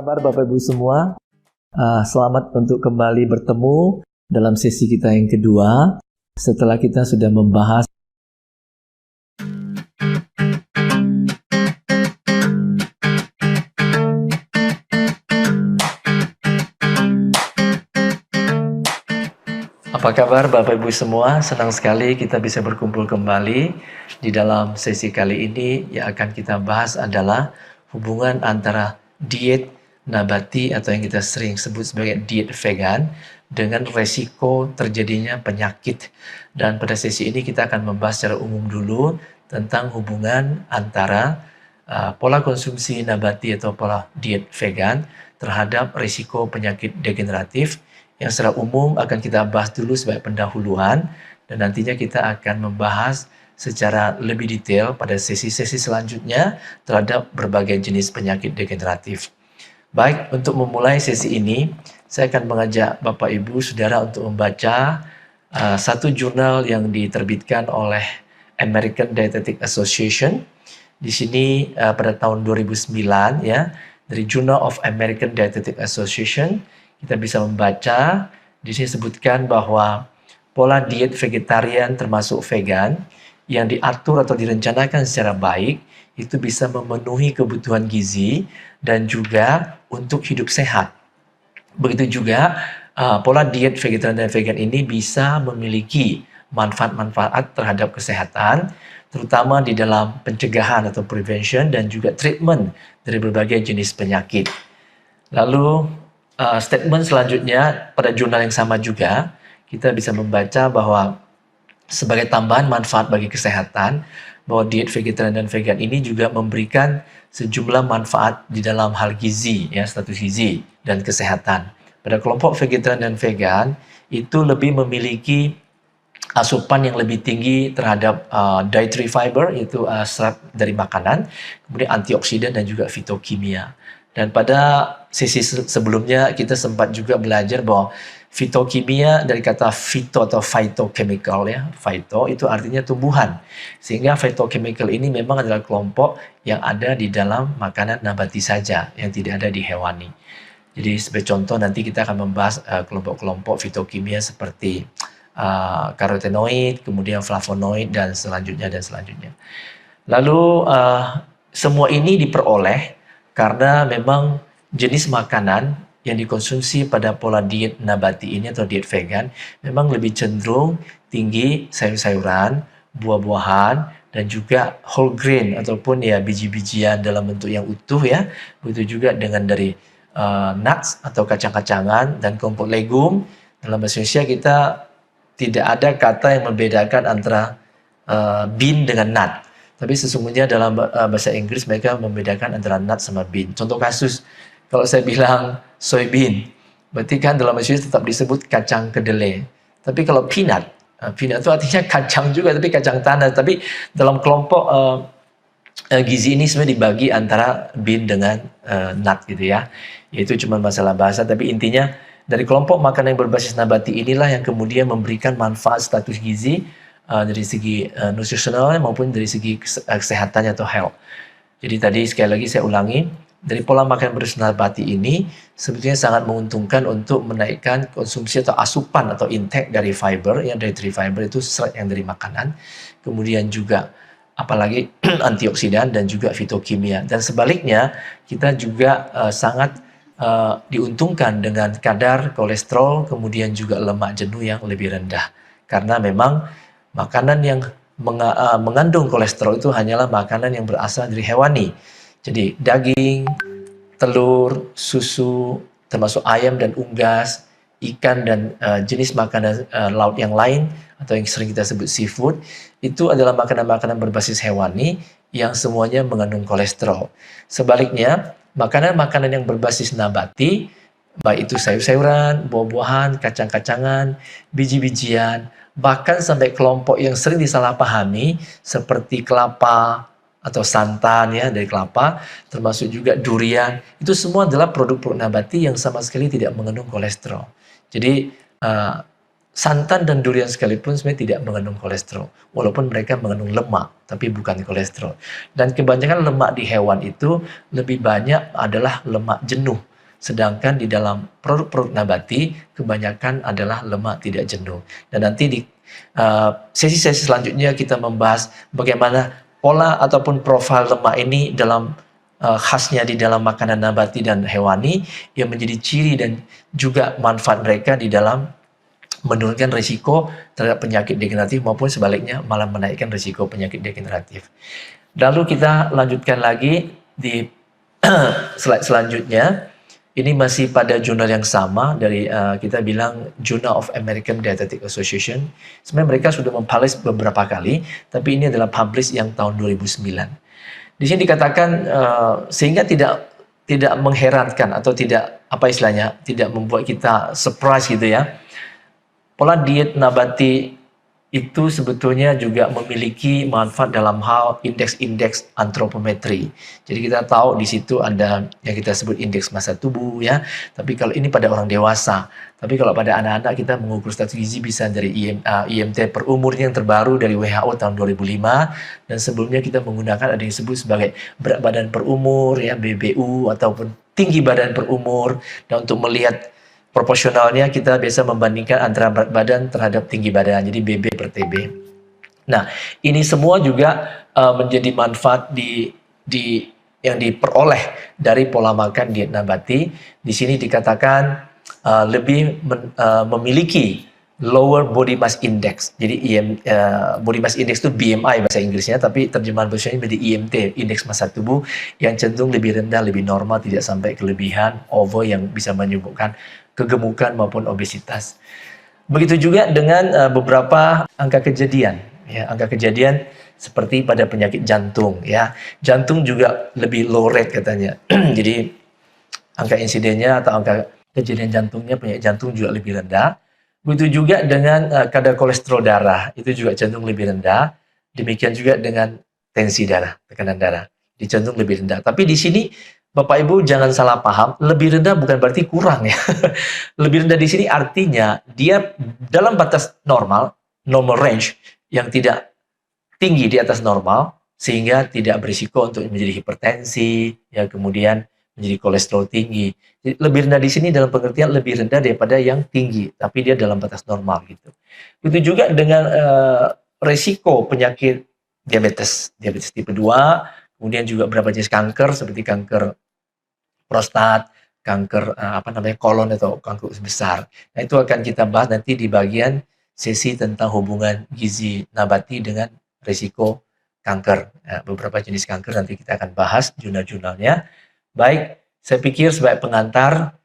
kabar Bapak Ibu semua? Selamat untuk kembali bertemu dalam sesi kita yang kedua. Setelah kita sudah membahas apa kabar Bapak Ibu semua? Senang sekali kita bisa berkumpul kembali. Di dalam sesi kali ini yang akan kita bahas adalah hubungan antara diet nabati atau yang kita sering sebut sebagai diet vegan dengan resiko terjadinya penyakit. Dan pada sesi ini kita akan membahas secara umum dulu tentang hubungan antara pola konsumsi nabati atau pola diet vegan terhadap risiko penyakit degeneratif yang secara umum akan kita bahas dulu sebagai pendahuluan, dan nantinya kita akan membahas secara lebih detail pada sesi-sesi selanjutnya terhadap berbagai jenis penyakit degeneratif. Baik, untuk memulai sesi ini, saya akan mengajak Bapak Ibu Saudara untuk membaca satu jurnal yang diterbitkan oleh American Dietetic Association. Di sini pada tahun 2009 ya, dari Journal of American Dietetic Association, kita bisa membaca di sini sebutkan bahwa pola diet vegetarian termasuk vegan yang diatur atau direncanakan secara baik itu bisa memenuhi kebutuhan gizi dan juga untuk hidup sehat. Begitu juga pola diet vegetarian dan vegan ini bisa memiliki manfaat-manfaat terhadap kesehatan, terutama di dalam pencegahan atau prevention dan juga treatment dari berbagai jenis penyakit. Lalu statement selanjutnya pada jurnal yang sama juga kita bisa membaca bahwa sebagai tambahan manfaat bagi kesehatan, bahwa diet vegetarian dan vegan ini juga memberikan sejumlah manfaat di dalam hal gizi, ya, status gizi dan kesehatan. Pada kelompok vegetarian dan vegan itu lebih memiliki asupan yang lebih tinggi terhadap dietary fiber, yaitu serat dari makanan, kemudian antioksidan dan juga fitokimia. Dan pada sesi sebelumnya kita sempat juga belajar bahwa fitokimia dari kata phyto atau phytochemical ya. Phyto itu artinya tumbuhan. Sehingga phytochemical ini memang adalah kelompok yang ada di dalam makanan nabati saja, yang tidak ada di hewani. Jadi sebagai contoh nanti kita akan membahas kelompok-kelompok fitokimia seperti karotenoid, kemudian flavonoid dan selanjutnya. Lalu semua ini diperoleh karena memang jenis makanan yang dikonsumsi pada pola diet nabati ini atau diet vegan memang lebih cenderung tinggi sayur-sayuran, buah-buahan, dan juga whole grain ataupun ya biji-bijian dalam bentuk yang utuh ya. Begitu juga dengan dari nuts atau kacang-kacangan dan kelompok legum. Dalam bahasa Indonesia kita tidak ada kata yang membedakan antara bean dengan nut. Tapi sesungguhnya dalam bahasa Inggris mereka membedakan antara nut sama bean. Contoh kasus, kalau saya bilang soybean, berarti kan dalam bahasa Inggris tetap disebut kacang kedelai. Tapi kalau peanut, peanut itu artinya kacang juga, tapi kacang tanah. Tapi dalam kelompok gizi ini sebenarnya dibagi antara bean dengan nut gitu ya. Yaitu cuma masalah bahasa, tapi intinya dari kelompok makanan yang berbasis nabati inilah yang kemudian memberikan manfaat status gizi dari segi nutrisional maupun dari segi kesehatannya atau health. Jadi tadi sekali lagi saya ulangi, dari pola makan berbasis nabati ini sebetulnya sangat menguntungkan untuk menaikkan konsumsi atau asupan atau intake dari fiber, yang dietary fiber itu serat yang dari makanan, kemudian juga apalagi antioksidan dan juga fitokimia. Dan sebaliknya kita juga sangat diuntungkan dengan kadar kolesterol kemudian juga lemak jenuh yang lebih rendah, karena memang makanan yang mengandung kolesterol itu hanyalah makanan yang berasal dari hewani. Jadi daging, telur, susu, termasuk ayam dan unggas, ikan dan jenis makanan laut yang lain atau yang sering kita sebut seafood, itu adalah makanan-makanan berbasis hewani yang semuanya mengandung kolesterol. Sebaliknya, makanan-makanan yang berbasis nabati, baik itu sayur-sayuran, buah-buahan, kacang-kacangan, biji-bijian, bahkan sampai kelompok yang sering disalahpahami seperti kelapa atau santan ya dari kelapa, termasuk juga durian, itu semua adalah produk-produk nabati yang sama sekali tidak mengandung kolesterol. Jadi santan dan durian sekalipun sebenarnya tidak mengandung kolesterol, walaupun mereka mengandung lemak, tapi bukan kolesterol. Dan kebanyakan lemak di hewan itu lebih banyak adalah lemak jenuh, Sedangkan di dalam produk-produk nabati kebanyakan adalah lemak tidak jenuh. Dan nanti di sesi-sesi selanjutnya kita membahas bagaimana pola ataupun profil lemak ini dalam khasnya di dalam makanan nabati dan hewani yang menjadi ciri dan juga manfaat mereka di dalam menurunkan risiko terhadap penyakit degeneratif maupun sebaliknya malah menaikkan risiko penyakit degeneratif. Lalu kita lanjutkan lagi di slide selanjutnya. Ini masih pada jurnal yang sama dari kita bilang Journal of American Dietetic Association. Sebenarnya mereka sudah mempublish beberapa kali, tapi ini adalah publish yang tahun 2009. Di sini dikatakan sehingga tidak mengherankan atau tidak apa istilahnya, tidak membuat kita surprise gitu ya. Pola diet nabati itu sebetulnya juga memiliki manfaat dalam hal indeks-indeks antropometri. Jadi kita tahu di situ ada yang kita sebut indeks massa tubuh ya. Tapi kalau ini pada orang dewasa. Tapi kalau pada anak-anak kita mengukur status gizi bisa dari IMT per umurnya yang terbaru dari WHO tahun 2005 dan sebelumnya kita menggunakan ada yang disebut sebagai berat badan per umur ya BBU ataupun tinggi badan per umur dan untuk melihat proporsionalnya kita biasa membandingkan antara berat badan terhadap tinggi badan, jadi BB per TB. Nah, ini semua juga menjadi manfaat yang diperoleh dari pola makan diet nabati. Di sini dikatakan lebih memiliki lower body mass index. Jadi body mass index itu BMI bahasa Inggrisnya, tapi terjemahan bahasa Indonesia menjadi IMT, indeks massa tubuh yang cenderung lebih rendah, lebih normal, tidak sampai kelebihan, over yang bisa menyebabkan kegemukan maupun obesitas. Begitu juga dengan beberapa angka kejadian, ya, angka kejadian seperti pada penyakit jantung, ya. Jantung juga lebih low rate katanya. Jadi angka insidennya atau angka kejadian jantungnya, penyakit jantung juga lebih rendah. Begitu juga dengan kadar kolesterol darah, itu juga cenderung lebih rendah. Demikian juga dengan tensi darah, tekanan darah, cenderung lebih rendah. Tapi di sini Bapak Ibu jangan salah paham, lebih rendah bukan berarti kurang ya. Lebih rendah di sini artinya dia dalam batas normal, normal range yang tidak tinggi di atas normal sehingga tidak berisiko untuk menjadi hipertensi, ya kemudian menjadi kolesterol tinggi. Jadi, lebih rendah di sini dalam pengertian lebih rendah daripada yang tinggi, tapi dia dalam batas normal gitu. Begitu juga dengan resiko penyakit diabetes tipe 2, kemudian juga beberapa jenis kanker seperti kanker prostat, kanker kolon atau kanker usus besar. Nah, itu akan kita bahas nanti di bagian sesi tentang hubungan gizi nabati dengan risiko kanker. Nah, beberapa jenis kanker nanti kita akan bahas jurnal-jurnalnya. Baik, saya pikir sebagai pengantar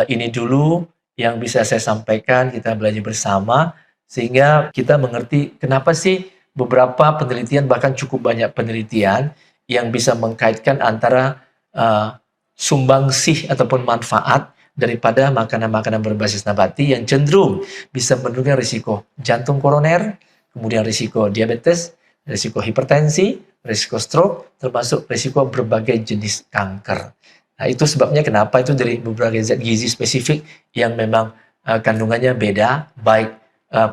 ini dulu yang bisa saya sampaikan, kita belajar bersama sehingga kita mengerti kenapa sih beberapa penelitian, bahkan cukup banyak penelitian yang bisa mengkaitkan antara sumbangsih ataupun manfaat daripada makanan-makanan berbasis nabati yang cenderung bisa menurunkan risiko jantung koroner, kemudian risiko diabetes, risiko hipertensi, risiko stroke, termasuk risiko berbagai jenis kanker. Nah, itu sebabnya kenapa itu dari beberapa zat gizi spesifik yang memang kandungannya beda, baik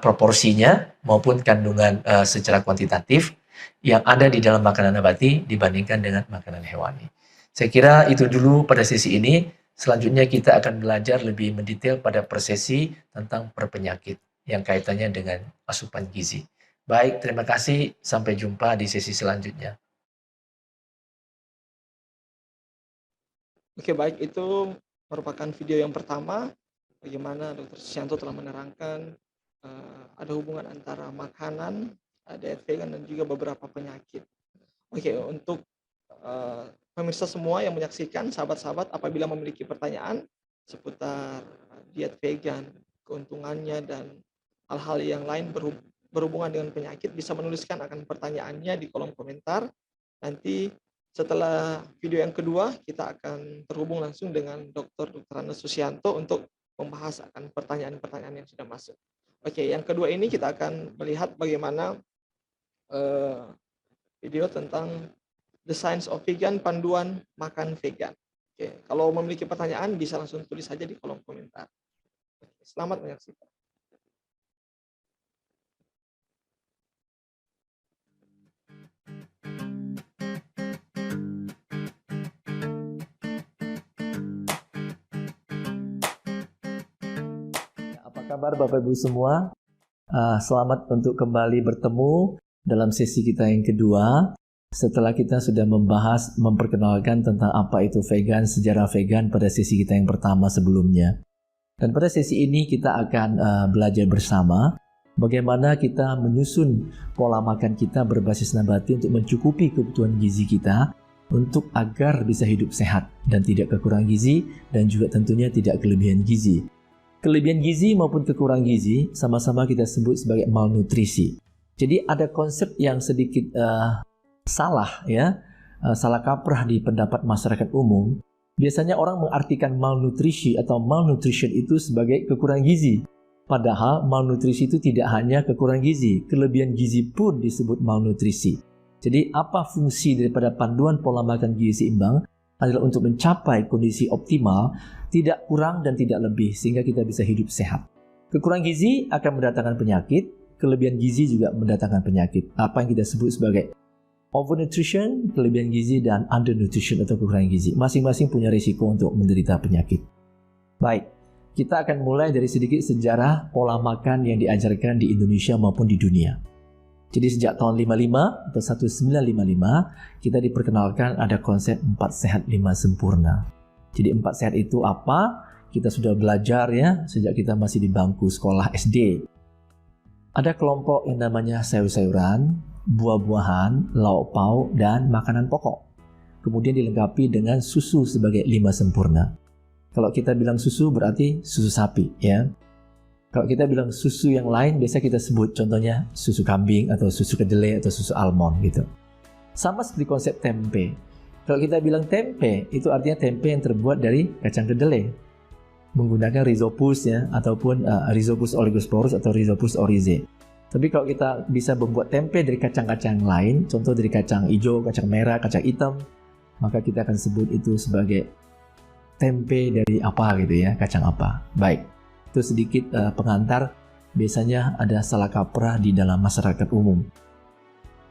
proporsinya maupun kandungan secara kuantitatif yang ada di dalam makanan nabati dibandingkan dengan makanan hewani. Saya kira itu dulu pada sesi ini. Selanjutnya kita akan belajar lebih mendetail pada persesi tentang perpenyakit yang kaitannya dengan asupan gizi. Baik, terima kasih. Sampai jumpa di sesi selanjutnya. Oke, baik, itu merupakan video yang pertama bagaimana Dr. Susianto telah menerangkan ada hubungan antara makanan, diet vegan dan juga beberapa penyakit. Oke, untuk pemirsa semua yang menyaksikan, sahabat-sahabat apabila memiliki pertanyaan seputar diet vegan, keuntungannya dan hal-hal yang lain berhubungan dengan penyakit bisa menuliskan akan pertanyaannya di kolom komentar. Nanti setelah video yang kedua, kita akan terhubung langsung dengan Dr. Andes Susianto untuk membahas akan pertanyaan-pertanyaan yang sudah masuk. Oke, yang kedua ini kita akan melihat bagaimana video tentang The Science of Vegan, panduan makan vegan. Oke, kalau memiliki pertanyaan bisa langsung tulis saja di kolom komentar. Selamat menyaksikan. kabar Bapak Ibu semua? Selamat untuk kembali bertemu dalam sesi kita yang kedua. Setelah kita sudah memperkenalkan tentang apa itu vegan, sejarah vegan pada sesi kita yang pertama sebelumnya. Dan pada sesi ini kita akan belajar bersama bagaimana kita menyusun pola makan kita berbasis nabati untuk mencukupi kebutuhan gizi kita untuk agar bisa hidup sehat dan tidak kekurangan gizi dan juga tentunya tidak kelebihan gizi. Kelebihan gizi maupun kekurangan gizi sama-sama kita sebut sebagai malnutrisi. Jadi ada konsep yang sedikit salah ya, salah kaprah di pendapat masyarakat umum. Biasanya orang mengartikan malnutrisi atau malnutrition itu sebagai kekurangan gizi. Padahal malnutrisi itu tidak hanya kekurangan gizi, kelebihan gizi pun disebut malnutrisi. Jadi apa fungsi daripada panduan pola makan gizi seimbang adalah untuk mencapai kondisi optimal, tidak kurang dan tidak lebih, sehingga kita bisa hidup sehat. Kekurangan gizi akan mendatangkan penyakit, kelebihan gizi juga mendatangkan penyakit. Apa yang kita sebut sebagai overnutrition, kelebihan gizi, dan undernutrition atau kekurangan gizi. Masing-masing punya risiko untuk menderita penyakit. Baik, kita akan mulai dari sedikit sejarah pola makan yang diajarkan di Indonesia maupun di dunia. Jadi sejak tahun 55 atau 1955 kita diperkenalkan ada konsep 4 sehat 5 sempurna. Jadi 4 sehat itu apa? Kita sudah belajar ya sejak kita masih di bangku sekolah SD. Ada kelompok yang namanya sayur-sayuran, buah-buahan, lauk pauk, dan makanan pokok. Kemudian dilengkapi dengan susu sebagai 5 sempurna. Kalau kita bilang susu berarti susu sapi ya. Kalau kita bilang susu yang lain, biasa kita sebut contohnya susu kambing atau susu kedelai atau susu almond gitu. Sama seperti konsep tempe. Kalau kita bilang tempe, itu artinya tempe yang terbuat dari kacang kedelai. Menggunakan Rhizopus ya, ataupun Rhizopus oligosporus atau Rhizopus oryzae. Tapi kalau kita bisa membuat tempe dari kacang-kacang lain, contoh dari kacang hijau, kacang merah, kacang hitam, maka kita akan sebut itu sebagai tempe dari apa gitu ya, kacang apa. Baik. Itu sedikit pengantar, biasanya ada salah kaprah di dalam masyarakat umum.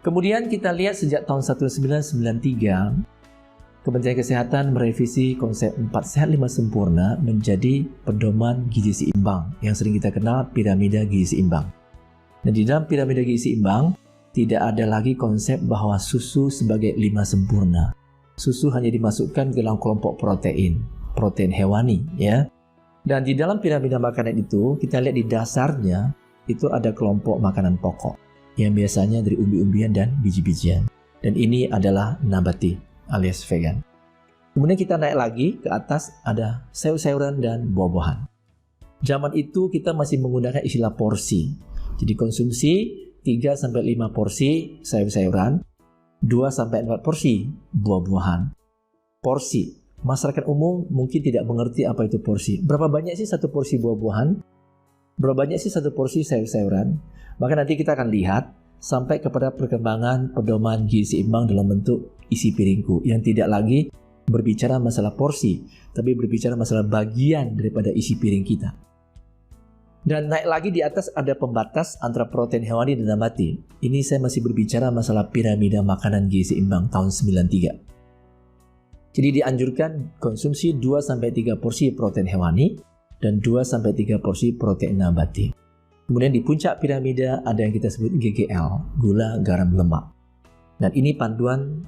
Kemudian kita lihat sejak tahun 1993, Kementerian Kesehatan merevisi konsep 4 sehat 5 sempurna menjadi pedoman gizi seimbang yang sering kita kenal piramida gizi seimbang. Dan di dalam piramida gizi seimbang tidak ada lagi konsep bahwa susu sebagai 5 sempurna. Susu hanya dimasukkan ke dalam kelompok protein hewani ya. Dan di dalam piramida makanan itu, kita lihat di dasarnya itu ada kelompok makanan pokok yang biasanya dari umbi-umbian dan biji-bijian. Dan ini adalah nabati alias vegan. Kemudian kita naik lagi ke atas ada sayur-sayuran dan buah-buahan. Zaman itu kita masih menggunakan istilah porsi. Jadi konsumsi 3-5 porsi sayur-sayuran, 2-4 porsi buah-buahan. Porsi. Masyarakat umum mungkin tidak mengerti apa itu porsi. Berapa banyak sih satu porsi buah-buahan? Berapa banyak sih satu porsi sayur-sayuran? Maka nanti kita akan lihat sampai kepada perkembangan pedoman gizi seimbang dalam bentuk isi piringku yang tidak lagi berbicara masalah porsi, tapi berbicara masalah bagian daripada isi piring kita. Dan naik lagi di atas ada pembatas antara protein hewani dan nabati. Ini saya masih berbicara masalah piramida makanan gizi seimbang tahun 93. Jadi dianjurkan konsumsi 2-3 porsi protein hewani dan 2-3 porsi protein nabati. Kemudian di puncak piramida ada yang kita sebut GGL, gula, garam, lemak. Dan ini panduan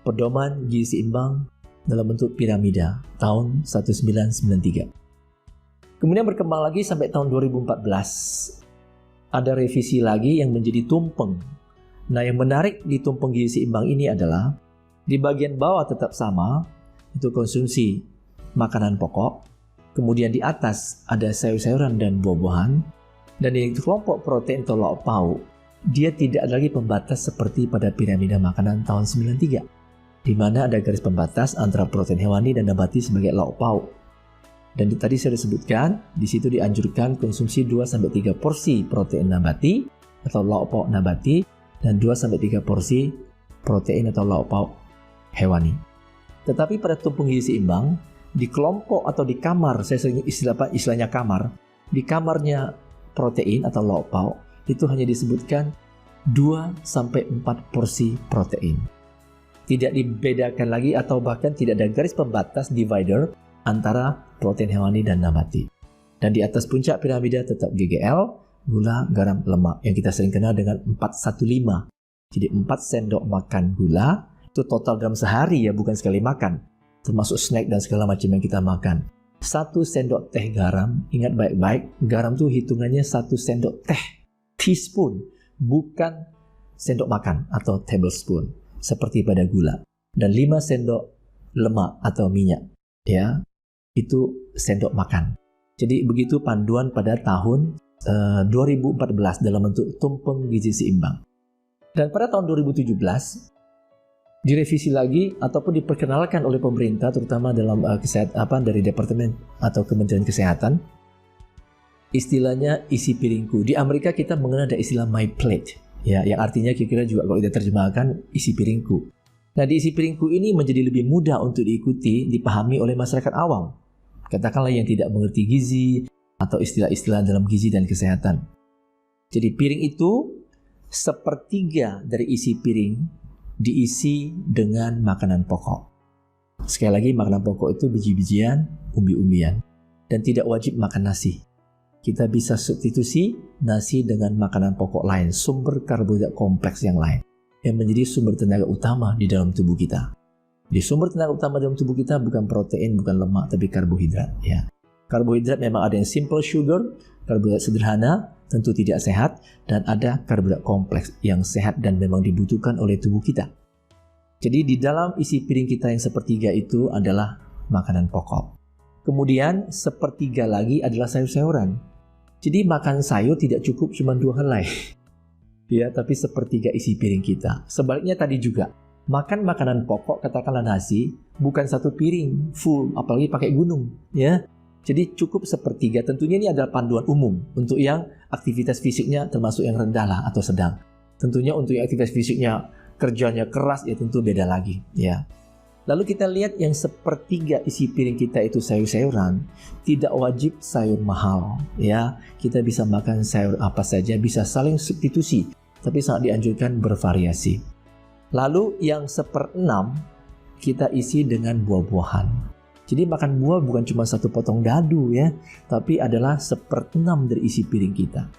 pedoman gizi seimbang dalam bentuk piramida tahun 1993. Kemudian berkembang lagi sampai tahun 2014. Ada revisi lagi yang menjadi tumpeng. Nah, yang menarik di tumpeng gizi seimbang ini adalah di bagian bawah tetap sama, itu konsumsi makanan pokok. Kemudian di atas ada sayur-sayuran dan buah-buahan. Dan di kelompok protein atau lauk pauk, dia tidak ada lagi pembatas seperti pada piramida makanan tahun 93. Di mana ada garis pembatas antara protein hewani dan nabati sebagai lauk pauk. Dan tadi saya disebutkan, di situ dianjurkan konsumsi 2-3 porsi protein nabati atau lauk pauk nabati dan 2-3 porsi protein atau lauk pauk hewani. Tetapi pada tumpeng gizi seimbang, di kelompok atau di kamar, saya sering istilahnya kamar, di kamarnya protein atau lauk pauk, itu hanya disebutkan 2-4 porsi protein. Tidak dibedakan lagi atau bahkan tidak ada garis pembatas divider antara protein hewani dan nabati. Dan di atas puncak piramida tetap GGL, gula, garam, lemak yang kita sering kenal dengan 415. Jadi 4 sendok makan gula, itu total dalam sehari ya, bukan sekali makan. Termasuk snack dan segala macam yang kita makan. 1 sendok teh garam, ingat baik-baik, garam tuh hitungannya 1 sendok teh, teaspoon, bukan sendok makan atau tablespoon, seperti pada gula. Dan 5 sendok lemak atau minyak, ya, itu sendok makan. Jadi begitu panduan pada tahun 2014 dalam bentuk tumpeng gizi seimbang. Dan pada tahun 2017 direvisi lagi ataupun diperkenalkan oleh pemerintah, terutama dalam dari Departemen atau Kementerian Kesehatan, istilahnya isi piringku. Di Amerika kita mengenal ada istilah my plate, ya, yang artinya kira-kira juga kalau kita terjemahkan isi piringku. Nah, di isi piringku ini menjadi lebih mudah untuk diikuti, dipahami oleh masyarakat awam. Katakanlah yang tidak mengerti gizi atau istilah-istilah dalam gizi dan kesehatan. Jadi piring itu sepertiga dari isi piring diisi dengan makanan pokok. Sekali lagi, makanan pokok itu biji-bijian, umbi-umbian, dan tidak wajib makan nasi. Kita bisa substitusi nasi dengan makanan pokok lain, sumber karbohidrat kompleks yang lain, yang menjadi sumber tenaga utama di dalam tubuh kita. Di sumber tenaga utama dalam tubuh kita bukan protein, bukan lemak, tapi karbohidrat. Ya, karbohidrat memang ada yang simple sugar, karbohidrat sederhana, tentu tidak sehat, dan ada karbohidrat kompleks yang sehat dan memang dibutuhkan oleh tubuh kita. Jadi di dalam isi piring kita yang sepertiga itu adalah makanan pokok. Kemudian sepertiga lagi adalah sayur-sayuran. Jadi makan sayur tidak cukup cuma 2 helai, ya, tapi sepertiga isi piring kita. Sebaliknya tadi juga. Makan makanan pokok, katakanlah nasi, bukan 1 piring full, apalagi pakai gunung, ya. Jadi cukup sepertiga. Tentunya ini adalah panduan umum untuk yang aktivitas fisiknya termasuk yang rendah lah atau sedang. Tentunya untuk yang aktivitas fisiknya kerjanya keras, ya tentu beda lagi, ya. Lalu kita lihat yang sepertiga isi piring kita itu sayur-sayuran, tidak wajib sayur mahal, ya. Kita bisa makan sayur apa saja, bisa saling substitusi, tapi sangat dianjurkan bervariasi. Lalu yang 1/6 kita isi dengan buah-buahan. Jadi makan buah bukan cuma 1 potong dadu, ya, tapi adalah 1/6 dari isi piring kita.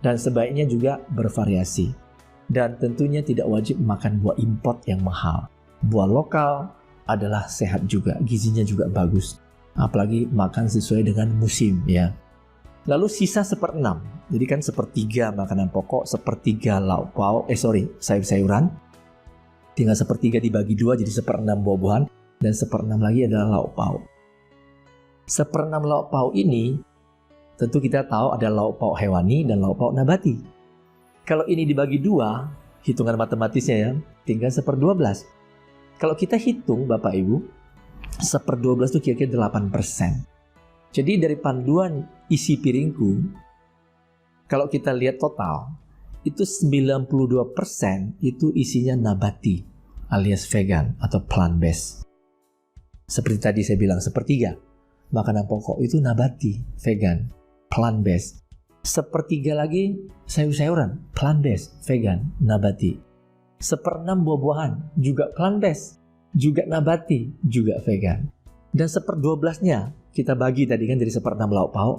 Dan sebaiknya juga bervariasi. Dan tentunya tidak wajib makan buah import yang mahal. Buah lokal adalah sehat juga, gizinya juga bagus. Apalagi makan sesuai dengan musim, ya. Lalu sisa 1/6. Jadi kan sepertiga makanan pokok, sepertiga lauk pauk, sayur-sayuran. Tinggal sepertiga dibagi 2 jadi 1/6 buah-buahan, dan 1/6 lagi adalah lauk pauk. 1/6 lauk pauk ini tentu kita tahu ada lauk pauk hewani dan lauk pauk nabati. Kalau ini dibagi 2, hitungan matematisnya ya, tinggal 1/12. Kalau kita hitung Bapak Ibu, 1/12 itu kira-kira 8%. Jadi dari panduan isi piringku, kalau kita lihat total, itu 92% itu isinya nabati alias vegan atau plant based. Seperti tadi saya bilang, sepertiga makanan pokok itu nabati, vegan, plant based. Sepertiga lagi sayur-sayuran, plant based, vegan, nabati. 1/6 buah-buahan juga plant based, juga nabati, juga vegan. Dan 1/12-nya kita bagi tadi kan dari 1/6 lauk pauk.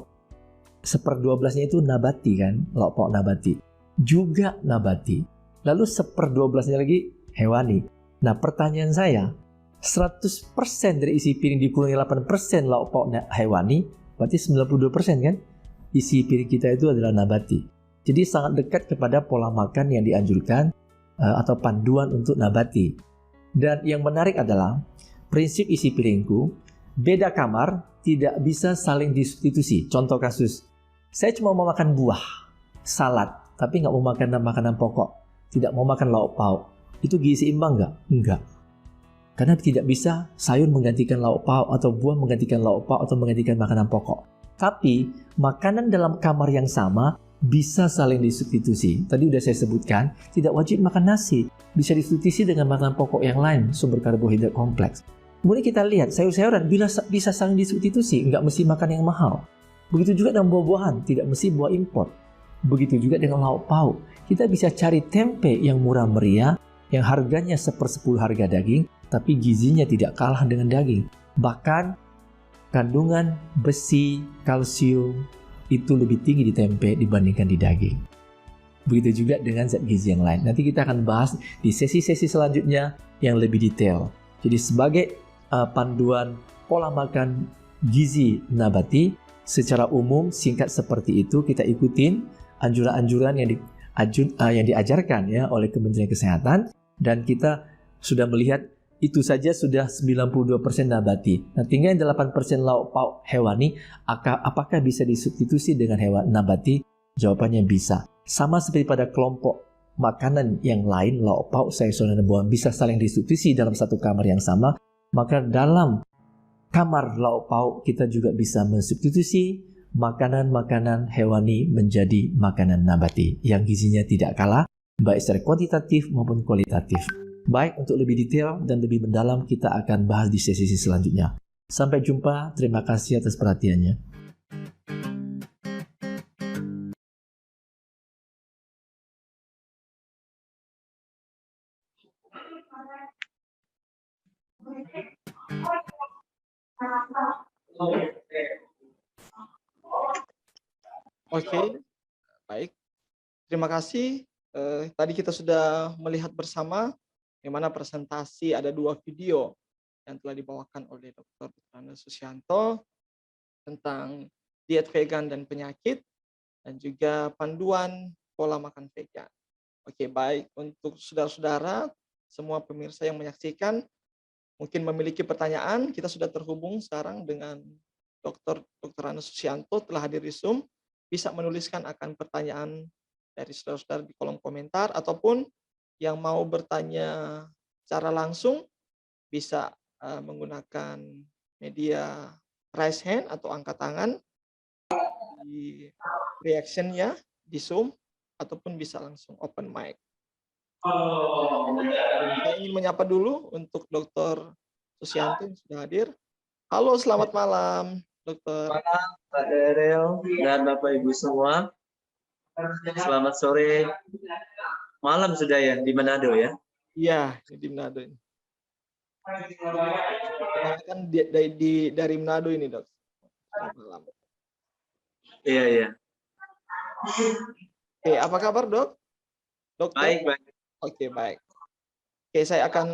1/12-nya itu nabati kan, lauk pauk nabati. Juga nabati. Lalu 1/12-nya lagi hewani. Nah, pertanyaan saya, 100% dari isi piring dikurangi 8% lauk pauk hewani, berarti 92% kan? Isi piring kita itu adalah nabati. Jadi sangat dekat kepada pola makan yang dianjurkan atau panduan untuk nabati. Dan yang menarik adalah prinsip isi piringku, beda kamar tidak bisa saling disubstitusi. Contoh kasus, saya cuma mau makan buah, salad, tapi nggak mau makan makanan pokok, tidak mau makan lauk pauk. Itu gizi seimbang nggak? Enggak. Karena tidak bisa sayur menggantikan lauk pauk atau buah menggantikan lauk pauk atau menggantikan makanan pokok. Tapi makanan dalam kamar yang sama bisa saling disubstitusi. Tadi udah saya sebutkan, tidak wajib makan nasi. Bisa disubstitusi dengan makanan pokok yang lain, sumber karbohidrat kompleks. Kemudian kita lihat sayur-sayuran bisa saling disubstitusi, nggak mesti makan yang mahal. Begitu juga dengan buah-buahan, tidak mesti buah impor. Begitu juga dengan lauk pauk. Kita bisa cari tempe yang murah meriah, yang harganya 1/10 harga daging, tapi gizinya tidak kalah dengan daging. Bahkan kandungan besi, kalsium itu lebih tinggi di tempe dibandingkan di daging. Begitu juga dengan zat gizi yang lain. Nanti kita akan bahas di sesi-sesi selanjutnya yang lebih detail. Jadi sebagai panduan pola makan gizi nabati, secara umum singkat seperti itu kita ikutin anjuran-anjuran yang diajarkan ya oleh Kementerian Kesehatan, dan kita sudah melihat itu saja sudah 92% nabati. Nah, tinggal 8% lauk pauk hewani, apakah bisa disubstitusi dengan hewan nabati? Jawabannya bisa. Sama seperti pada kelompok makanan yang lain, lauk pauk, sayur-sayuran dan buah bisa saling disubstitusi dalam satu kamar yang sama, maka dalam kamar lauk pauk kita juga bisa mensubstitusi makanan-makanan hewani menjadi makanan nabati yang gizinya tidak kalah, baik secara kuantitatif maupun kualitatif. Baik, untuk lebih detail dan lebih mendalam kita akan bahas di sesi selanjutnya. Sampai jumpa, terima kasih atas perhatiannya. Oke, baik. Terima kasih. Tadi kita sudah melihat bersama bagaimana presentasi, ada 2 video yang telah dibawakan oleh Dr. Putrana Susianto tentang diet vegan dan penyakit, dan juga panduan pola makan vegan. Oke, baik. Untuk saudara-saudara, semua pemirsa yang menyaksikan, mungkin memiliki pertanyaan, kita sudah terhubung sekarang dengan Dr. Ana Susianto, telah hadir di Zoom. Bisa menuliskan akan pertanyaan dari saudara-saudara di kolom komentar, ataupun yang mau bertanya secara langsung bisa menggunakan media raise hand atau angkat tangan di reaction-nya di Zoom, ataupun bisa langsung open mic. Saya ingin menyapa dulu untuk Dr. Susianto yang sudah hadir. Halo, selamat malam, Dokter. Malam, Pak Daryl dan Bapak Ibu semua. Selamat sore. Malam sudah ya di Manado ya? Iya, di Manado ini. Kan dari Manado ini, Dok. Selamat malam. Iya, iya. Oke, apa kabar, Dok? Dokter? Baik, baik. Oke, baik. Oke, saya akan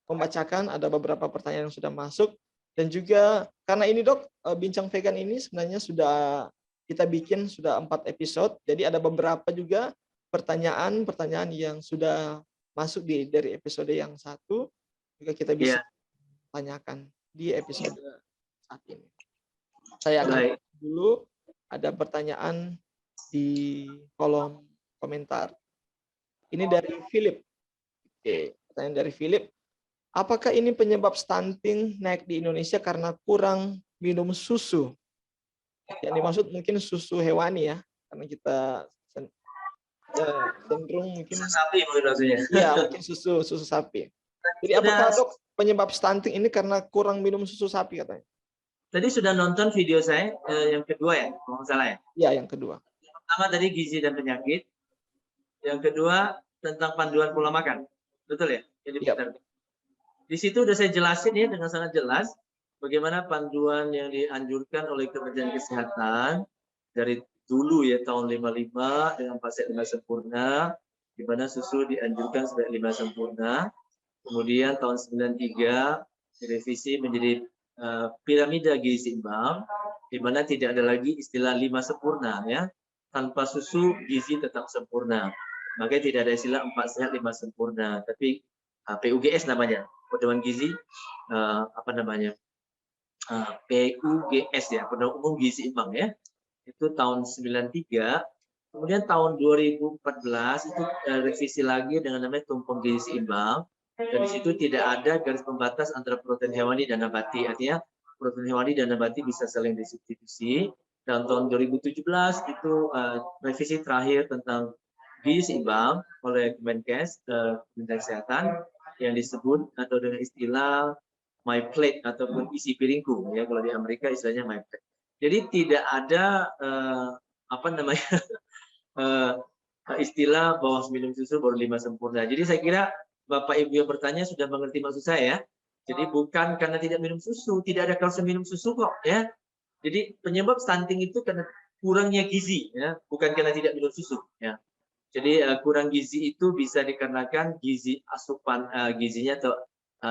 membacakan ada beberapa pertanyaan yang sudah masuk, dan juga karena ini, Dok, bincang vegan ini sebenarnya sudah kita bikin sudah 4 episode, jadi ada beberapa juga pertanyaan yang sudah masuk dari episode yang 1 juga kita bisa tanyakan di episode saat ini. Saya akan dulu ada pertanyaan di kolom komentar. Ini dari Philip. Oke, pertanyaan dari Philip. Apakah ini penyebab stunting naik di Indonesia karena kurang minum susu? Yang dimaksud mungkin susu hewani ya, karena kita cenderung mungkin susu sapi maksudnya. Iya, mungkin susu sapi. Jadi apakah, Dok, penyebab stunting ini karena kurang minum susu sapi katanya? Tadi sudah nonton video saya yang kedua ya, kalau nggak salah ya? Iya, yang kedua. Yang pertama tadi gizi dan penyakit. Yang kedua tentang panduan pola makan. Betul ya? Jadi di situ udah saya jelasin ya dengan sangat jelas bagaimana panduan yang dianjurkan oleh Kementerian Kesehatan dari dulu ya tahun 55 dengan pasal 5 sempurna, di mana susu dianjurkan sebagai 5 sempurna. Kemudian tahun 93 direvisi menjadi piramida gizi seimbang, di mana tidak ada lagi istilah 5 sempurna ya. Tanpa susu gizi tetap sempurna. Makanya tidak ada istilah 4 sehat 5 sempurna, tapi PUGS namanya, pedoman gizi apa namanya? PUGS ya, pedoman umum gizi seimbang ya. Itu tahun 93. Kemudian tahun 2014 itu revisi lagi dengan namanya tumpang gizi seimbang. Dan di situ tidak ada garis pembatas antara protein hewani dan nabati. Artinya protein hewani dan nabati bisa saling disubstitusi. Dan tahun 2017 itu revisi terakhir tentang gizi seimbang oleh Kemenkes, Kementerian Kesehatan, yang disebut atau dengan istilah my plate ataupun isi piringku ya, kalau di Amerika istilahnya my plate. Jadi tidak ada apa namanya istilah bahwa minum susu baru 5 sempurna. Jadi saya kira Bapak Ibu yang bertanya sudah mengerti maksud saya ya. Jadi bukan karena tidak minum susu, tidak ada kalsium minum susu kok ya. Jadi penyebab stunting itu karena kurangnya gizi ya, bukan karena tidak minum susu ya. Jadi kurang gizi itu bisa dikarenakan gizi asupan gizinya atau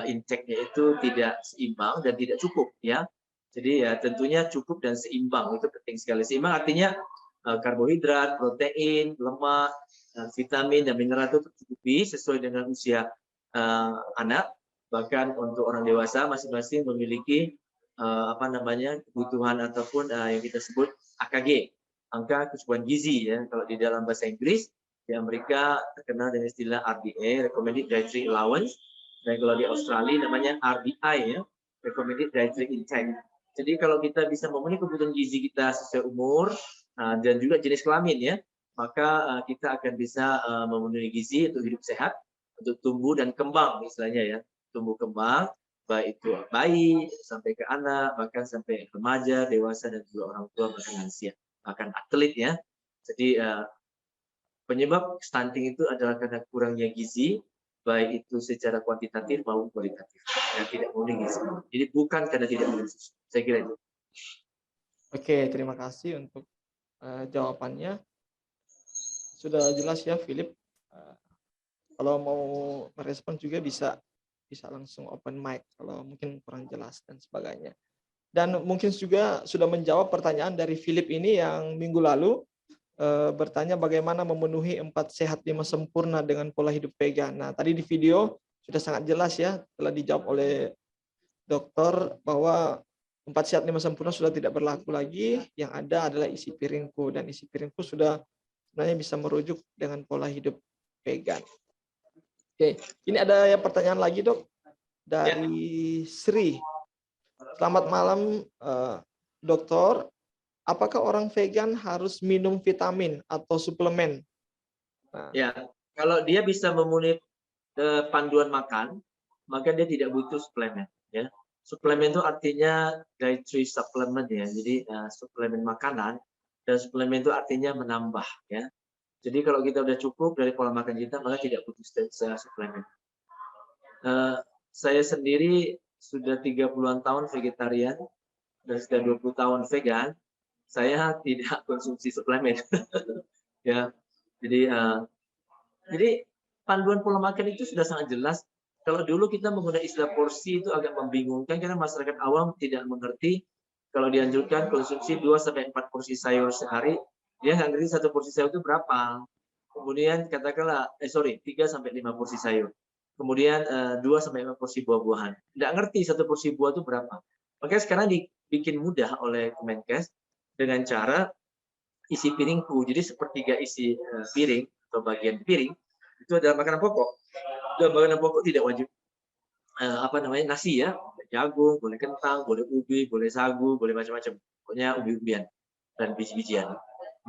intake-nya itu tidak seimbang dan tidak cukup ya. Jadi ya tentunya cukup dan seimbang itu penting sekali. Seimbang artinya karbohidrat, protein, lemak, vitamin dan mineral itu tercukupi sesuai dengan usia anak. Bahkan untuk orang dewasa masing-masing memiliki apa namanya kebutuhan ataupun yang kita sebut AKG, angka kecukupan gizi ya. Kalau di dalam bahasa Inggris di Amerika terkenal dengan istilah RDA, Recommended Dietary Allowance, dan kalau di Australia namanya RDI ya, Recommended Dietary Intake. Jadi kalau kita bisa memenuhi kebutuhan gizi kita sesuai umur dan juga jenis kelamin ya, maka kita akan bisa memenuhi gizi untuk hidup sehat, untuk tumbuh dan kembang istilahnya ya, tumbuh kembang baik itu bayi sampai ke anak, bahkan sampai remaja, dewasa dan juga orang tua bahkan lansia, bahkan atlet ya. Jadi penyebab stunting itu adalah karena kurangnya gizi, baik itu secara kuantitatif maupun kualitatif, dan tidak memenuhi gizi. Jadi bukan karena tidak minum susu. Saya kira itu. Oke, terima kasih untuk jawabannya. Sudah jelas ya, Philip. Kalau mau merespon juga bisa langsung open mic kalau mungkin kurang jelas dan sebagainya. Dan mungkin juga sudah menjawab pertanyaan dari Philip ini yang minggu lalu bertanya bagaimana memenuhi 4 sehat 5 sempurna dengan pola hidup vegan. Nah, tadi di video sudah sangat jelas ya, telah dijawab oleh dokter bahwa 4 sehat 5 sempurna sudah tidak berlaku lagi, yang ada adalah isi piringku, dan isi piringku sudah sebenarnya bisa merujuk dengan pola hidup vegan. Oke, ini ada yang pertanyaan lagi dok dari Sri. Selamat malam dokter. Apakah orang vegan harus minum vitamin atau suplemen? Nah, Ya, kalau dia bisa memenuhi panduan makan, maka dia tidak butuh suplemen. Ya, suplemen itu artinya dietary supplement ya. Jadi suplemen makanan, dan suplemen itu artinya menambah ya. Jadi kalau kita udah cukup dari pola makan kita, maka tidak butuh suplemen. Saya sendiri sudah 30-an tahun vegetarian dan sudah 20 tahun vegan. Saya tidak konsumsi suplemen. Ya, jadi panduan pola makan itu sudah sangat jelas. Kalau dulu kita menggunakan istilah porsi itu agak membingungkan karena masyarakat awam tidak mengerti kalau dianjurkan konsumsi 2-4 porsi sayur sehari, dia nggak ngerti satu porsi sayur itu berapa. Kemudian katakanlah, 3-5 porsi sayur. Kemudian 2-5 porsi buah-buahan. Nggak ngerti satu porsi buah itu berapa. Makanya sekarang dibikin mudah oleh Kemenkes dengan cara isi piringku. Jadi sepertiga isi piring atau bagian piring itu adalah makanan pokok. Dan makanan pokok tidak wajib nasi ya, jagung, boleh kentang, boleh ubi, boleh sagu, boleh macam-macam. Pokoknya ubi-ubian dan biji-bijian.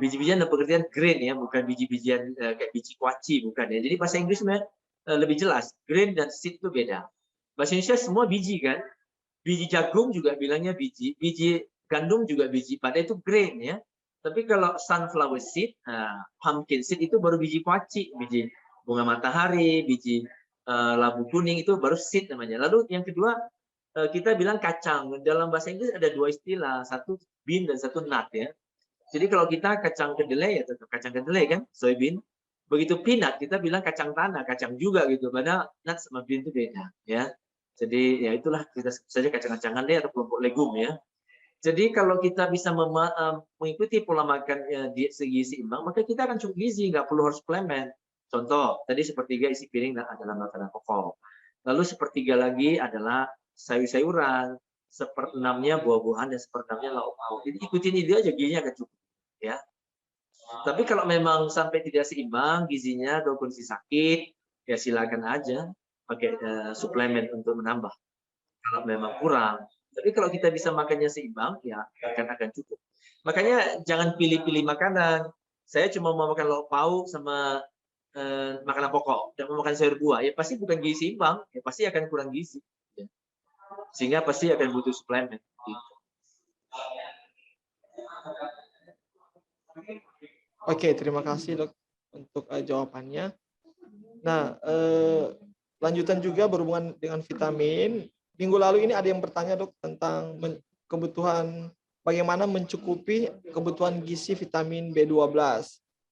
Biji-bijian dalam pengertian grain ya, bukan biji-bijian kayak biji kuaci, bukan ya. Jadi bahasa Inggris sebenarnya lebih jelas. Grain dan seed itu beda. Bahasa Indonesia semua biji kan. Biji jagung juga bilangnya biji, biji gandum juga biji, padahal itu grain ya. Tapi kalau sunflower seed, pumpkin seed itu baru biji kuaci, biji bunga matahari, biji labu kuning itu baru seed namanya. Lalu yang kedua kita bilang kacang. Dalam bahasa Inggris ada dua istilah, satu bean dan satu nut ya. Jadi kalau kita kacang kedelai atau kacang kedelai kan, soybean. Begitu peanut kita bilang kacang tanah, kacang juga gitu. Padahal nut sama bean itu beda ya. Jadi ya itulah kita sebut saja kacang-kacangan deh atau kelompok legum ya. Jadi kalau kita bisa mengikuti pola makan diet segi seimbang, maka kita akan cukup gizi, nggak perlu harus suplemen. Contoh, tadi sepertiga isi piring adalah makanan pokok. Lalu sepertiga lagi adalah sayur-sayuran, seperenamnya buah-buahan, dan seperenamnya lauk pauk. Jadi ikutin ide aja, gizinya akan cukup. Ya. Tapi kalau memang sampai tidak seimbang gizinya atau kondisi sakit, ya silakan aja pakai suplemen untuk menambah. Kalau memang kurang. Tapi kalau kita bisa makannya seimbang, ya akan cukup. Makanya jangan pilih-pilih makanan. Saya cuma mau makan lauk pauk sama makanan pokok, dan mau makan sayur buah, ya pasti bukan gizi seimbang, ya pasti akan kurang gizi. Ya. Sehingga pasti akan butuh suplemen. Gitu. Oke, terima kasih dok untuk jawabannya. Nah, lanjutan juga berhubungan dengan vitamin. minggu lalu ini ada yang bertanya dok tentang kebutuhan bagaimana mencukupi kebutuhan gizi vitamin B12.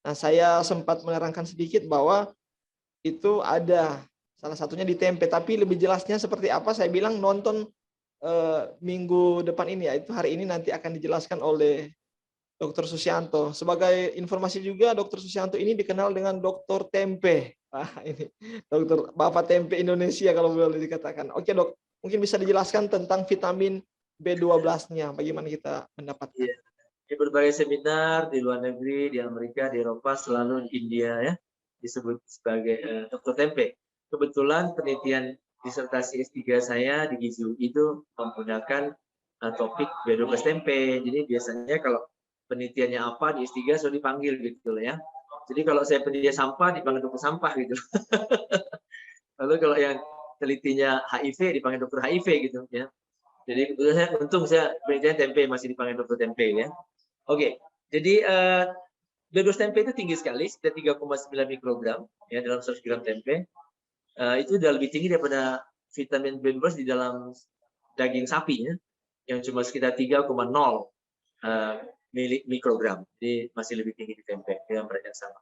Nah, saya sempat menerangkan sedikit bahwa itu ada salah satunya di tempe, tapi lebih jelasnya seperti apa saya bilang nonton minggu depan ini ya, itu hari ini nanti akan dijelaskan oleh Dokter Susianto. Sebagai informasi juga, Dokter Susianto ini dikenal dengan Dokter Tempe. Ah, ini Dokter Bapak Tempe Indonesia kalau boleh dikatakan. Oke dok, mungkin bisa dijelaskan tentang vitamin B12-nya, bagaimana kita mendapatkan. Iya. Di berbagai seminar di luar negeri, di Amerika, di Eropa, selalu di India ya disebut sebagai dokter tempe. Kebetulan penelitian disertasi S3 saya di Gizi UI itu menggunakan topik B12 tempe. Jadi biasanya kalau penelitiannya apa di S3 selalu dipanggil gitu loh ya. Jadi kalau saya penelitian sampah dipanggil dokter sampah gitu. Lalu kalau yang telitinya HIV dipanggil dokter HIV gitu ya. Jadi kebetulan saya untung saya penelitian tempe masih dipanggil dokter tempe ya. Oke, jadi B12 tempe itu tinggi sekali, sekitar 3,9 mikrogram ya dalam 100 gram tempe. Itu udah lebih tinggi daripada vitamin B12 di dalam daging sapi ya, yang cuma sekitar 3,0 mikrogram. Jadi masih lebih tinggi di tempe dengan berat yang sama.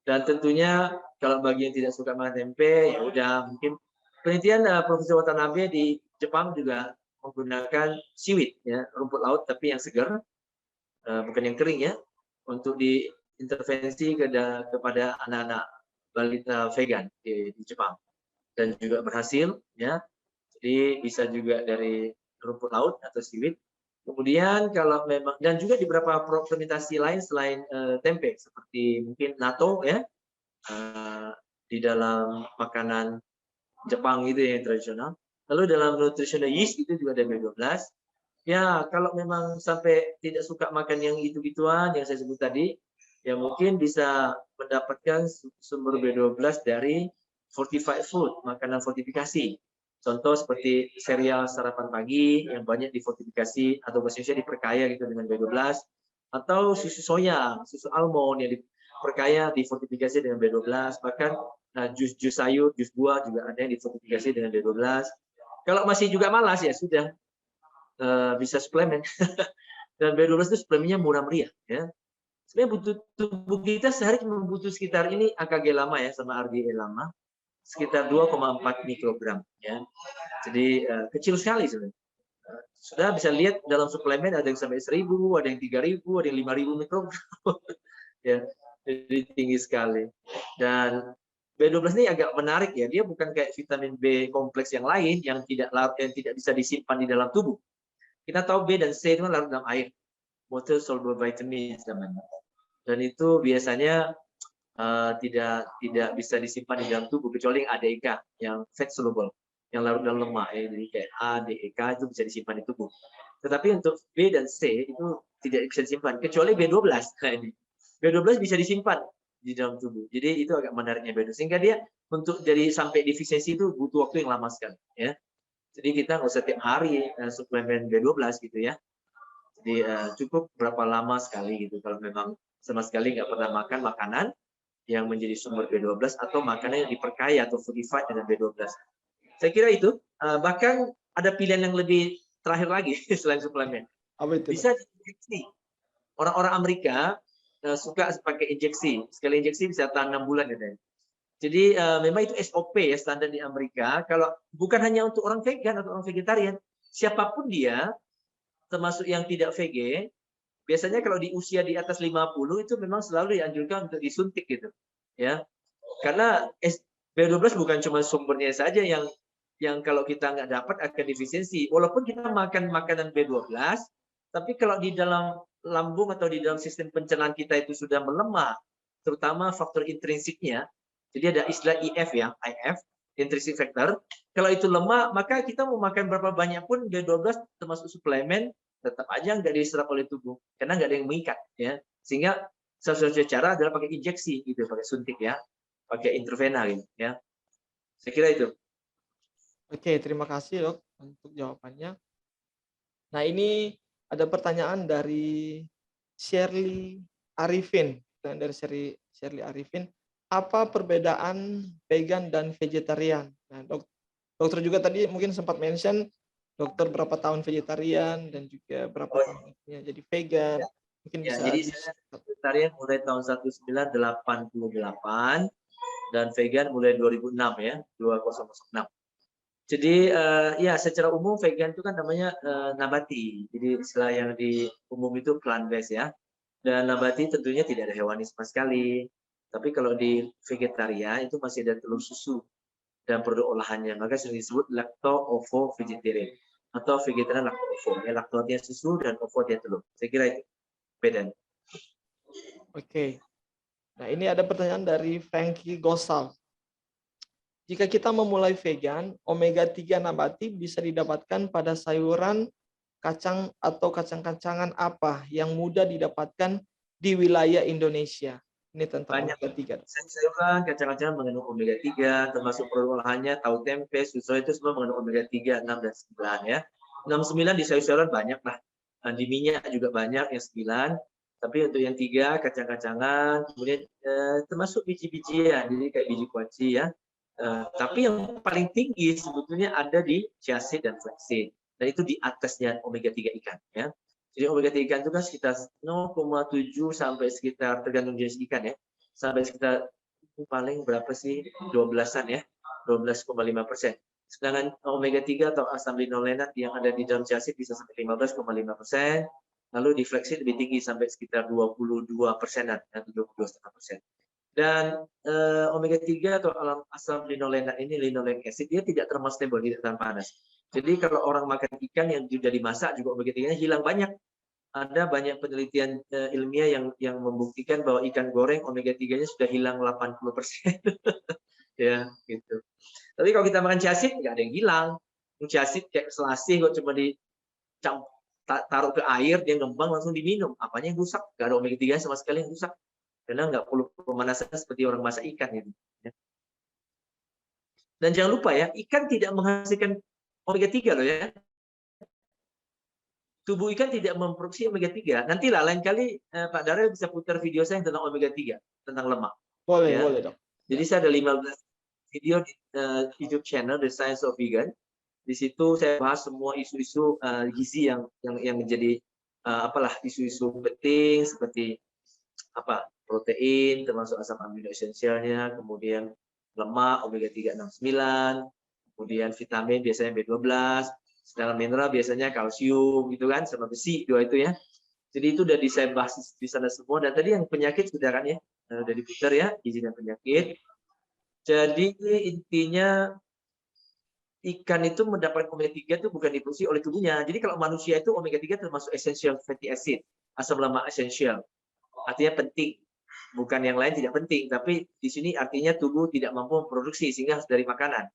Dan tentunya kalau bagi yang tidak suka makan tempe, ya udah mungkin penelitian Profesor Watanabe di Jepang juga menggunakan seaweed ya, rumput laut tapi yang segar, bukan yang kering ya, untuk diintervensi kepada anak-anak balita vegan di Jepang dan juga berhasil ya. Jadi bisa juga dari rumput laut atau seaweed. Kemudian kalau memang dan juga di beberapa fermentasi lain selain tempe seperti mungkin natto ya, di dalam makanan Jepang itu yang tradisional. Lalu dalam nutritional yeast itu juga ada B12. Ya, kalau memang sampai tidak suka makan yang itu-gituan yang saya sebut tadi, ya mungkin bisa mendapatkan sumber B12 dari fortified food, makanan fortifikasi. Contoh seperti serial sarapan pagi yang banyak difortifikasi atau bahasa Indonesia diperkaya gitu dengan B12, atau susu soya, susu almond yang diperkaya difortifikasi dengan B12, bahkan jus-jus sayur, jus buah juga ada yang difortifikasi dengan B12. Kalau masih juga malas ya sudah, bisa suplemen. Dan B12 itu suplemennya murah meriah ya. Sebenarnya butuh tubuh kita sehari cuma butuh sekitar ini AKG lama ya sama RDA lama sekitar 2,4 mikrogram ya. Jadi kecil sekali sebenarnya. Sudah bisa lihat dalam suplemen ada yang sampai 1000, ada yang 3000, ada yang 5000 mikrogram. Ya. Jadi tinggi sekali. Dan B12 ini agak menarik ya. Dia bukan kayak vitamin B kompleks yang lain yang tidak bisa disimpan di dalam tubuh. Kita tahu B dan C itu larut dalam air, water soluble vitamins namanya. Dan itu biasanya tidak bisa disimpan di dalam tubuh kecuali yang ADEK yang fat soluble, yang larut dalam lemak ya. Jadi kayak A, D, E, K itu bisa disimpan di tubuh. Tetapi untuk B dan C itu tidak bisa disimpan kecuali B12. Nah ini B12 bisa disimpan di dalam tubuh. Jadi itu agak menariknya B12 sehingga dia untuk jadi sampai defisiensi itu butuh waktu yang lama sekali ya. Jadi kita nggak usah tiap hari suplemen B12 gitu ya. Jadi cukup berapa lama sekali gitu kalau memang sama sekali nggak pernah makan makanan yang menjadi sumber B12 atau makanan yang diperkaya atau fortified dengan B12. Saya kira itu. Bahkan ada pilihan yang lebih terakhir lagi selain suplemen. Apa itu dok? Bisa diinjeksi. Orang-orang Amerika suka pakai injeksi. Sekali injeksi bisa tahan 6 bulan katanya. Jadi memang itu SOP ya standar di Amerika. Kalau bukan hanya untuk orang vegan atau orang vegetarian, siapapun dia, termasuk yang tidak VG, biasanya kalau di usia di atas 50 itu memang selalu dianjurkan untuk disuntik gitu. Ya. Karena B12 bukan cuma sumbernya saja yang kalau kita nggak dapat akan defisiensi. Walaupun kita makan makanan B12, tapi kalau di dalam lambung atau di dalam sistem pencernaan kita itu sudah melemah, terutama faktor intrinsiknya, jadi ada istilah IF ya, IF, intrinsic factor. Kalau itu lemah, maka kita mau makan berapa banyak pun B12 termasuk suplemen, tetap aja nggak diserap oleh tubuh, karena nggak ada yang mengikat. Ya. Sehingga satu-satunya cara adalah pakai injeksi, gitu, pakai suntik ya, pakai intravena gitu. Ya. Saya kira itu. Oke, terima kasih dok untuk jawabannya. Nah ini ada pertanyaan dari Shirley Arifin, dari Shirley Arifin. Apa perbedaan vegan dan vegetarian? Nah, dokter juga tadi mungkin sempat mention dokter berapa tahun vegetarian dan juga berapa Oh tahun akhirnya jadi vegan? ya, Mungkin ya, bisa jadi di saya vegetarian mulai tahun 1988 dan vegan mulai 2006 ya, 2006. Jadi ya secara umum vegan itu kan namanya nabati. Jadi istilah yang di umum itu plant based ya. Dan nabati tentunya tidak ada hewani sama sekali. Tapi kalau di vegetarian itu masih ada telur susu dan produk olahannya. Maka sering disebut lacto-ovo vegetarian atau vegetarian lacto-ovo. Ya, lacto artinya susu dan ovo dia telur. Saya kira itu bedanya. Oke. Nah, ini ada pertanyaan dari Frankie Gosal. Jika kita memulai vegan, omega 3 nabati bisa didapatkan pada sayuran, kacang atau kacang-kacangan apa yang mudah didapatkan di wilayah Indonesia? Ini tentang Banyak omega 3, Dok. sayur-sayuran, kacang-kacangan mengandung omega 3, termasuk produk olahannya, tahu tempe, susu itu semua mengandung omega 3, 6 dan 9 ya. 6 9 di sayur-sayuran banyak lah. Di minyak juga banyak yang 9. Tapi untuk yang 3 kacang-kacangan, kemudian termasuk biji-bijian, jadi kayak biji kuaci ya. Tapi yang paling tinggi sebetulnya ada di chia seed dan flaxseed. Dan itu di atasnya omega 3 ikan ya. Jadi omega 3 ikan itu kan sekitar 0,7 sampai sekitar tergantung jenis ikan ya. Sampai sekitar paling berapa sih? 12-an ya. 12,5%. Sedangkan omega 3 atau asam linolenat yang ada di dalam chia seed bisa sampai 15,5%. Lalu di flaxseed lebih tinggi sampai sekitar 22%-an atau 22,5%. Dan omega 3 atau asam linolenat ini, linoleic acid, dia tidak thermostable, tidak tahan panas. Jadi kalau orang makan ikan yang sudah dimasak juga omega 3-nya hilang banyak. Ada banyak penelitian ilmiah yang membuktikan bahwa ikan goreng omega 3-nya sudah hilang 80%. Ya, gitu. Tapi kalau kita makan chia seed nggak ada yang hilang. Chia seed kayak selasih kok cuma taruh ke air dia ngembang langsung diminum. Apanya yang rusak? Nggak ada omega 3 sama sekali yang rusak. Karena nggak perlu pemanasan seperti orang masak ikan gitu. Ya. Dan jangan lupa ya, ikan tidak menghasilkan omega 3 loh ya. Tubuh ikan tidak memproduksi omega 3. Nantilah lain kali Pak Daryl bisa putar video saya tentang omega 3, tentang lemak. Boleh, Ya. boleh, Dok. Jadi Ya. saya ada 15 video di YouTube channel The Science of Vegan. Di situ saya bahas semua isu-isu gizi yang menjadi apalah isu-isu penting seperti apa protein termasuk asam amino esensialnya, kemudian lemak omega 3, 6, 9, kemudian vitamin biasanya B12, sedangkan mineral biasanya kalsium gitu kan sama besi dua itu ya. Jadi itu udah saya bahas di sana semua. Dan tadi yang penyakit sudah kan ya udah diputar ya gizi dan penyakit. Jadi intinya ikan itu mendapatkan omega 3 itu bukan diproduksi oleh tubuhnya. Jadi kalau manusia itu omega 3 termasuk essential fatty acid, asam lemak esensial. Artinya penting. Bukan yang lain tidak penting, tapi di sini artinya tubuh tidak mampu memproduksi sehingga harus dari makanan.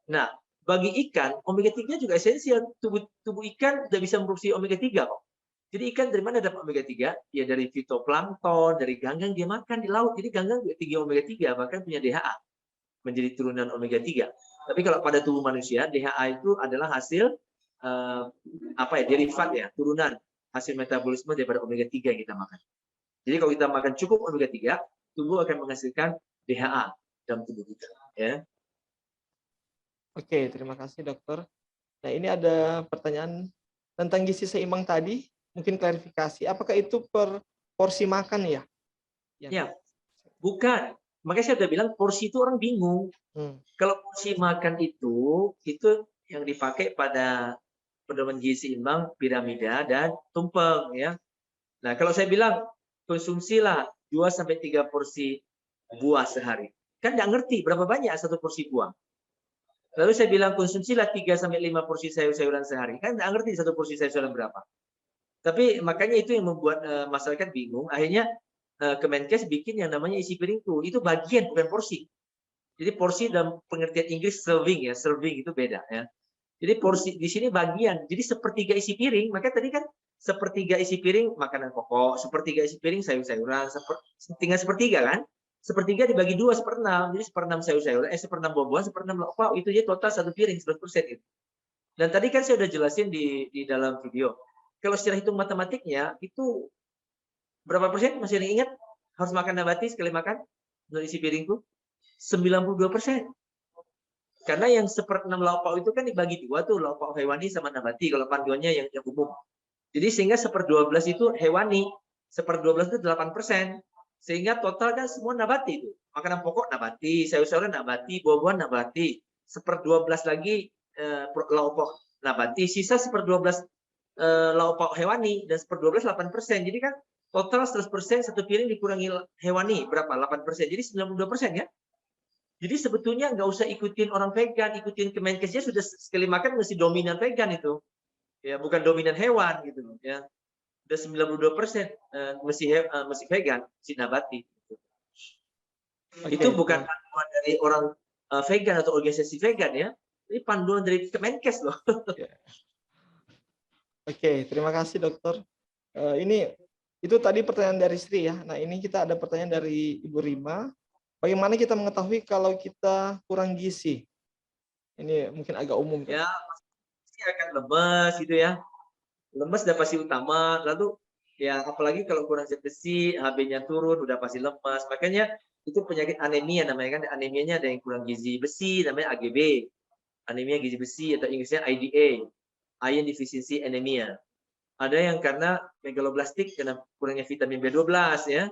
Nah, bagi ikan, omega 3 juga esensial. Tubuh ikan tidak bisa memproduksi omega 3 kok. Jadi ikan dari mana dapat omega 3? Ya dari fitoplankton, dari ganggang dia makan di laut. Jadi ganggang juga tinggi omega 3, bahkan punya DHA, menjadi turunan omega 3. Tapi kalau pada tubuh manusia, DHA itu adalah hasil derivat ya, turunan hasil metabolisme daripada omega 3 yang kita makan. Jadi kalau kita makan cukup omega 3, tubuh akan menghasilkan DHA dalam tubuh kita. Ya. Oke, terima kasih, Dokter. Nah, ini ada pertanyaan tentang gizi seimbang tadi, mungkin klarifikasi. Apakah itu per porsi makan ya? Ya, bukan. Makanya saya udah bilang porsi itu orang bingung. Kalau porsi makan itu yang dipakai pada pedoman gizi seimbang, piramida dan tumpeng ya. Nah, kalau saya bilang konsumsilah 2 sampai 3 porsi buah sehari. Kan nggak ngerti berapa banyak satu porsi buah. Lalu saya bilang konsumsilah 3 sampai 5 porsi sayur-sayuran sehari. Kan nggak ngerti satu porsi sayur-sayuran berapa. Tapi makanya itu yang membuat masyarakat bingung. Akhirnya Kemenkes bikin yang namanya isi piringku. Itu bagian bukan porsi. Jadi porsi dalam pengertian Inggris serving ya, serving itu beda ya. Jadi porsi di sini bagian. Jadi sepertiga isi piring, maka tadi kan sepertiga isi piring makanan pokok, sepertiga isi piring sayur-sayuran, tinggal sepertiga kan? Sepertiga dibagi 2 seperenam. Jadi seperenam sayur-sayuran, seperenam buah-buahan, seperenam wow, itu dia total satu piring 100% itu. Dan tadi kan saya udah jelasin di dalam video. Kalau secara hitung matematiknya itu berapa persen? Masih ada yang ingat? Harus makan nabati sekali makan menurut isi piringku? 92%. Karena yang 1/6 lauk pauk itu kan dibagi dua tuh, lauk pauk hewani sama nabati kalau panduannya yang umum. Jadi sehingga 1/12 itu hewani, 1/12 itu 8%. Sehingga total kan semua nabati itu. Makanan pokok nabati, sayur-sayuran nabati, buah-buahan nabati. 1/12 lagi lauk pauk nabati, sisa 1/12 lauk pauk hewani, dan 1/12 8%. Jadi kan total 100% satu piring dikurangi hewani berapa? 8%. Jadi 92% ya. Jadi sebetulnya nggak usah ikutin orang vegan, ikutin Kemenkesnya sudah sekali makan mesti dominan vegan itu. Ya, bukan dominan hewan gitu ya. Udah 92% mesti vegan, si nabati. Itu bukan panduan dari orang vegan atau organisasi vegan ya. Ini panduan dari Kemenkes loh. Oke, terima kasih dokter. Ini itu tadi pertanyaan dari Sri ya. Nah, ini kita ada pertanyaan dari Ibu Rima. Bagaimana kita mengetahui kalau kita kurang gizi? Ini mungkin agak umum. Ya, pasti akan lemes gitu ya. Lemes udah pasti utama. Lalu ya apalagi kalau kurang zat besi, HB-nya turun, udah pasti lemas. Makanya itu penyakit anemia namanya kan. Anemianya ada yang kurang gizi besi, namanya AGB. Anemia gizi besi atau Inggrisnya IDA, Iron Deficiency Anemia. Ada yang karena megaloblastik, karena kurangnya vitamin B12 ya.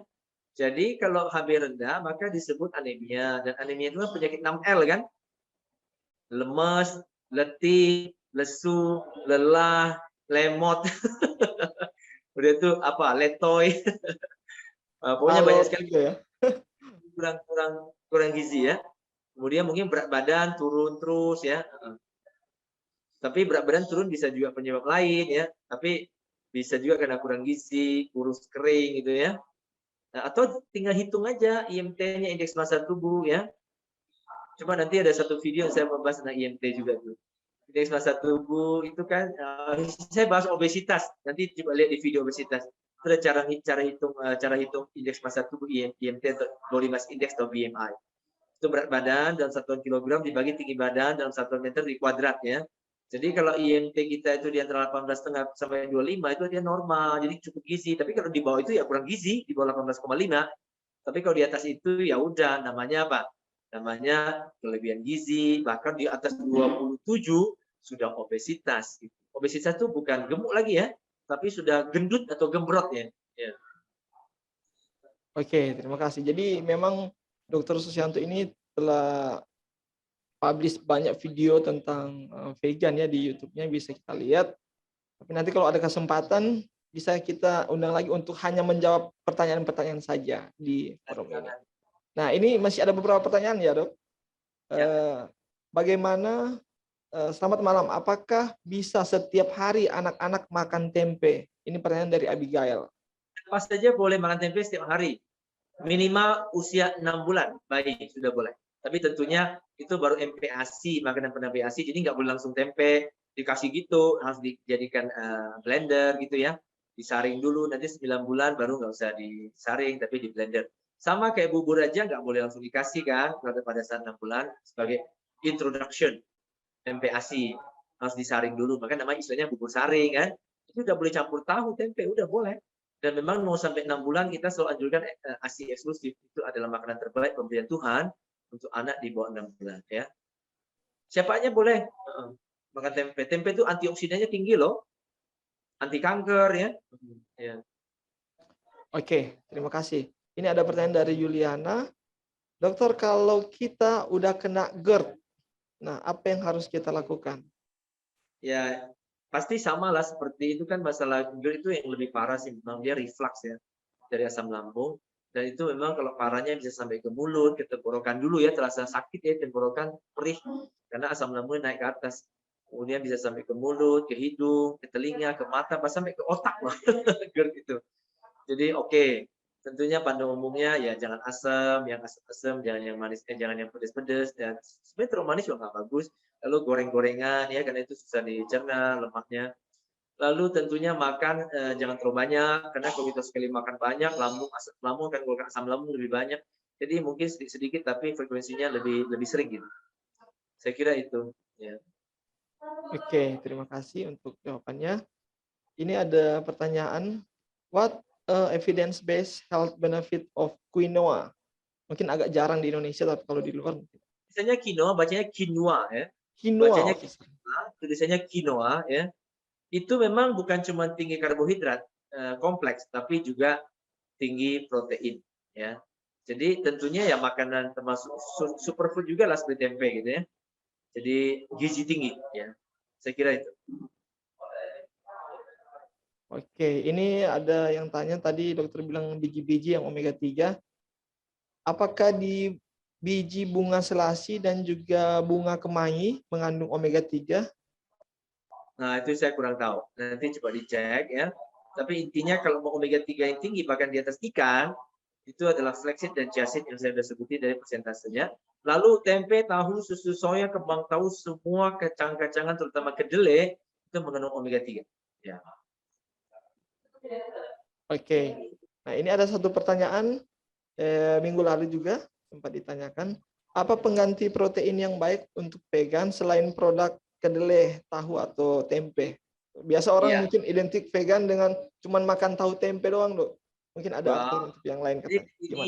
Jadi kalau HB rendah maka disebut anemia, dan anemia itu kan penyakit 6L kan. Lemes, letih, lesu, lelah, lemot. Udah itu apa? Letoy. Pokoknya banyak sekali ya. kurang gizi ya. Kemudian mungkin berat badan turun terus ya. Tapi berat badan turun bisa juga penyebab lain ya. Tapi bisa juga karena kurang gizi, kurus kering gitu ya. Nah, atau tinggal hitung aja IMT-nya, indeks massa tubuh ya. Coba nanti ada satu video yang saya membahas tentang IMT juga tuh. Indeks massa tubuh itu kan saya bahas obesitas. Nanti coba lihat di video obesitas. Itu ada cara hitung indeks massa tubuh IMT atau body mass index atau BMI. Itu berat badan dalam satuan kilogram dibagi tinggi badan dalam satuan meter di kuadrat ya. Jadi kalau IMT kita itu di antara 18,5 sampai 25 itu dia normal, jadi cukup gizi. Tapi kalau di bawah itu ya kurang gizi, di bawah 18,5. Tapi kalau di atas itu ya udah namanya apa? Namanya kelebihan gizi, bahkan di atas 27 sudah obesitas. Obesitas itu bukan gemuk lagi ya, tapi sudah gendut atau gembrot ya. Oke, terima kasih. Jadi memang Dr. Susianto ini telah publish banyak video tentang vegan ya di YouTube-nya, bisa kita lihat. Tapi nanti kalau ada kesempatan bisa kita undang lagi untuk hanya menjawab pertanyaan-pertanyaan saja di forum ini. Nah, ini masih ada beberapa pertanyaan ya, Dok. Bagaimana selamat malam, apakah bisa setiap hari anak-anak makan tempe? Ini pertanyaan dari Abigail. Pas saja boleh makan tempe setiap hari. Minimal usia 6 bulan, bayi sudah boleh. Tapi tentunya itu baru MPASI, makanan penambah ASI, jadi nggak boleh langsung tempe, dikasih gitu, harus dijadikan blender gitu ya. Disaring dulu, nanti 9 bulan baru nggak usah disaring, tapi di blender. Sama kayak bubur aja nggak boleh langsung dikasih kan, pada saat 6 bulan, sebagai introduction, MPASI. Harus disaring dulu, maka namanya istilahnya bubur saring kan. Itu udah boleh campur tahu, tempe, udah boleh. Dan memang mau sampai 6 bulan kita selalu anjurkan ASI eksklusif. Itu adalah makanan terbaik pemberian Tuhan untuk anak di bawah 6 bulan ya. Siapa aja boleh makan tempe. Tempe itu antioksidannya tinggi loh. Anti kanker ya. Oke, terima kasih. Ini ada pertanyaan dari Yuliana. Dokter, kalau kita udah kena GERD, nah apa yang harus kita lakukan? Ya, pasti sama lah seperti itu kan, masalah GERD itu yang lebih parah sih, memang dia reflux ya dari asam lambung, dan itu memang kalau parahnya bisa sampai ke mulut, ke tenggorokan dulu ya, terasa sakit ya, tenggorokan perih karena asam lambungnya naik ke atas, kemudian bisa sampai ke mulut, ke hidung, ke telinga, ke mata, bahkan sampai ke otak loh GERD itu. Jadi oke, tentunya pada umumnya ya jangan asam, yang asam-asam, jangan yang manis, jangan yang pedas-pedas, dan sebenarnya terlalu manis juga nggak bagus. Lalu goreng-gorengan ya, karena itu susah dicerna lemaknya. Lalu tentunya makan jangan terlalu banyak, karena kalau kita sekali makan banyak, lambung akan mengeluarkan asam lambung lebih banyak. Jadi mungkin sedikit-sedikit tapi frekuensinya lebih sering gitu. Saya kira itu. Ya. Oke, terima kasih untuk jawabannya. Ini ada pertanyaan, what evidence-based health benefit of quinoa? Mungkin agak jarang di Indonesia, tapi kalau di luar. tulisannya quinoa, bacanya quinoa ya. Quinoa, Bacanya oke. quinoa, tulisannya quinoa ya. Itu memang bukan cuma tinggi karbohidrat kompleks, tapi juga tinggi protein ya. Jadi tentunya ya makanan termasuk superfood juga lah seperti tempe gitu ya. Jadi gizi tinggi ya. Saya kira itu. Oke, ini ada yang tanya tadi dokter bilang biji-biji yang omega 3. Apakah di biji bunga selasi dan juga bunga kemangi mengandung omega 3? Nah, itu saya kurang tahu. Nanti coba dicek ya. Tapi intinya kalau mau omega 3 yang tinggi bahkan di atas ikan, itu adalah flaxseed dan chia seed yang saya sudah sebutin dari persentasenya. Lalu tempe, tahu, susu soya, kembang tahu, semua kacang-kacangan terutama kedelai itu mengandung omega 3. Ya. Oke. Nah, ini ada satu pertanyaan minggu lalu juga sempat ditanyakan. Apa pengganti protein yang baik untuk vegan selain produk kedelai, tahu atau tempe? Biasa orang Iya. mungkin identik vegan dengan cuman makan tahu tempe doang, Dok. Mungkin ada alternatif yang lain Jadi katanya. Gimana?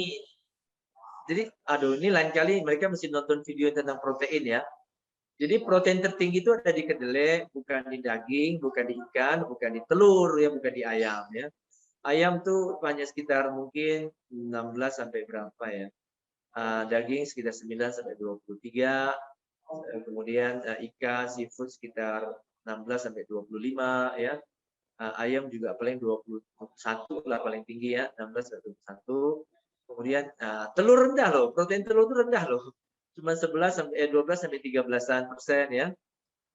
ini lain kali mereka mesti nonton video tentang protein ya. Jadi protein tertinggi itu ada di kedelai, bukan di daging, bukan di ikan, bukan di telur ya, bukan di ayam ya. Ayam tuh hanya sekitar mungkin 16 sampai berapa ya. Daging sekitar 9 sampai 23. Kemudian ikan, seafood sekitar 16 sampai 25 ya. Ayam juga paling 21 lah paling tinggi ya, 16 sampai 21. Kemudian telur rendah loh, protein telur itu rendah loh. Cuma 12 sampai 13% ya.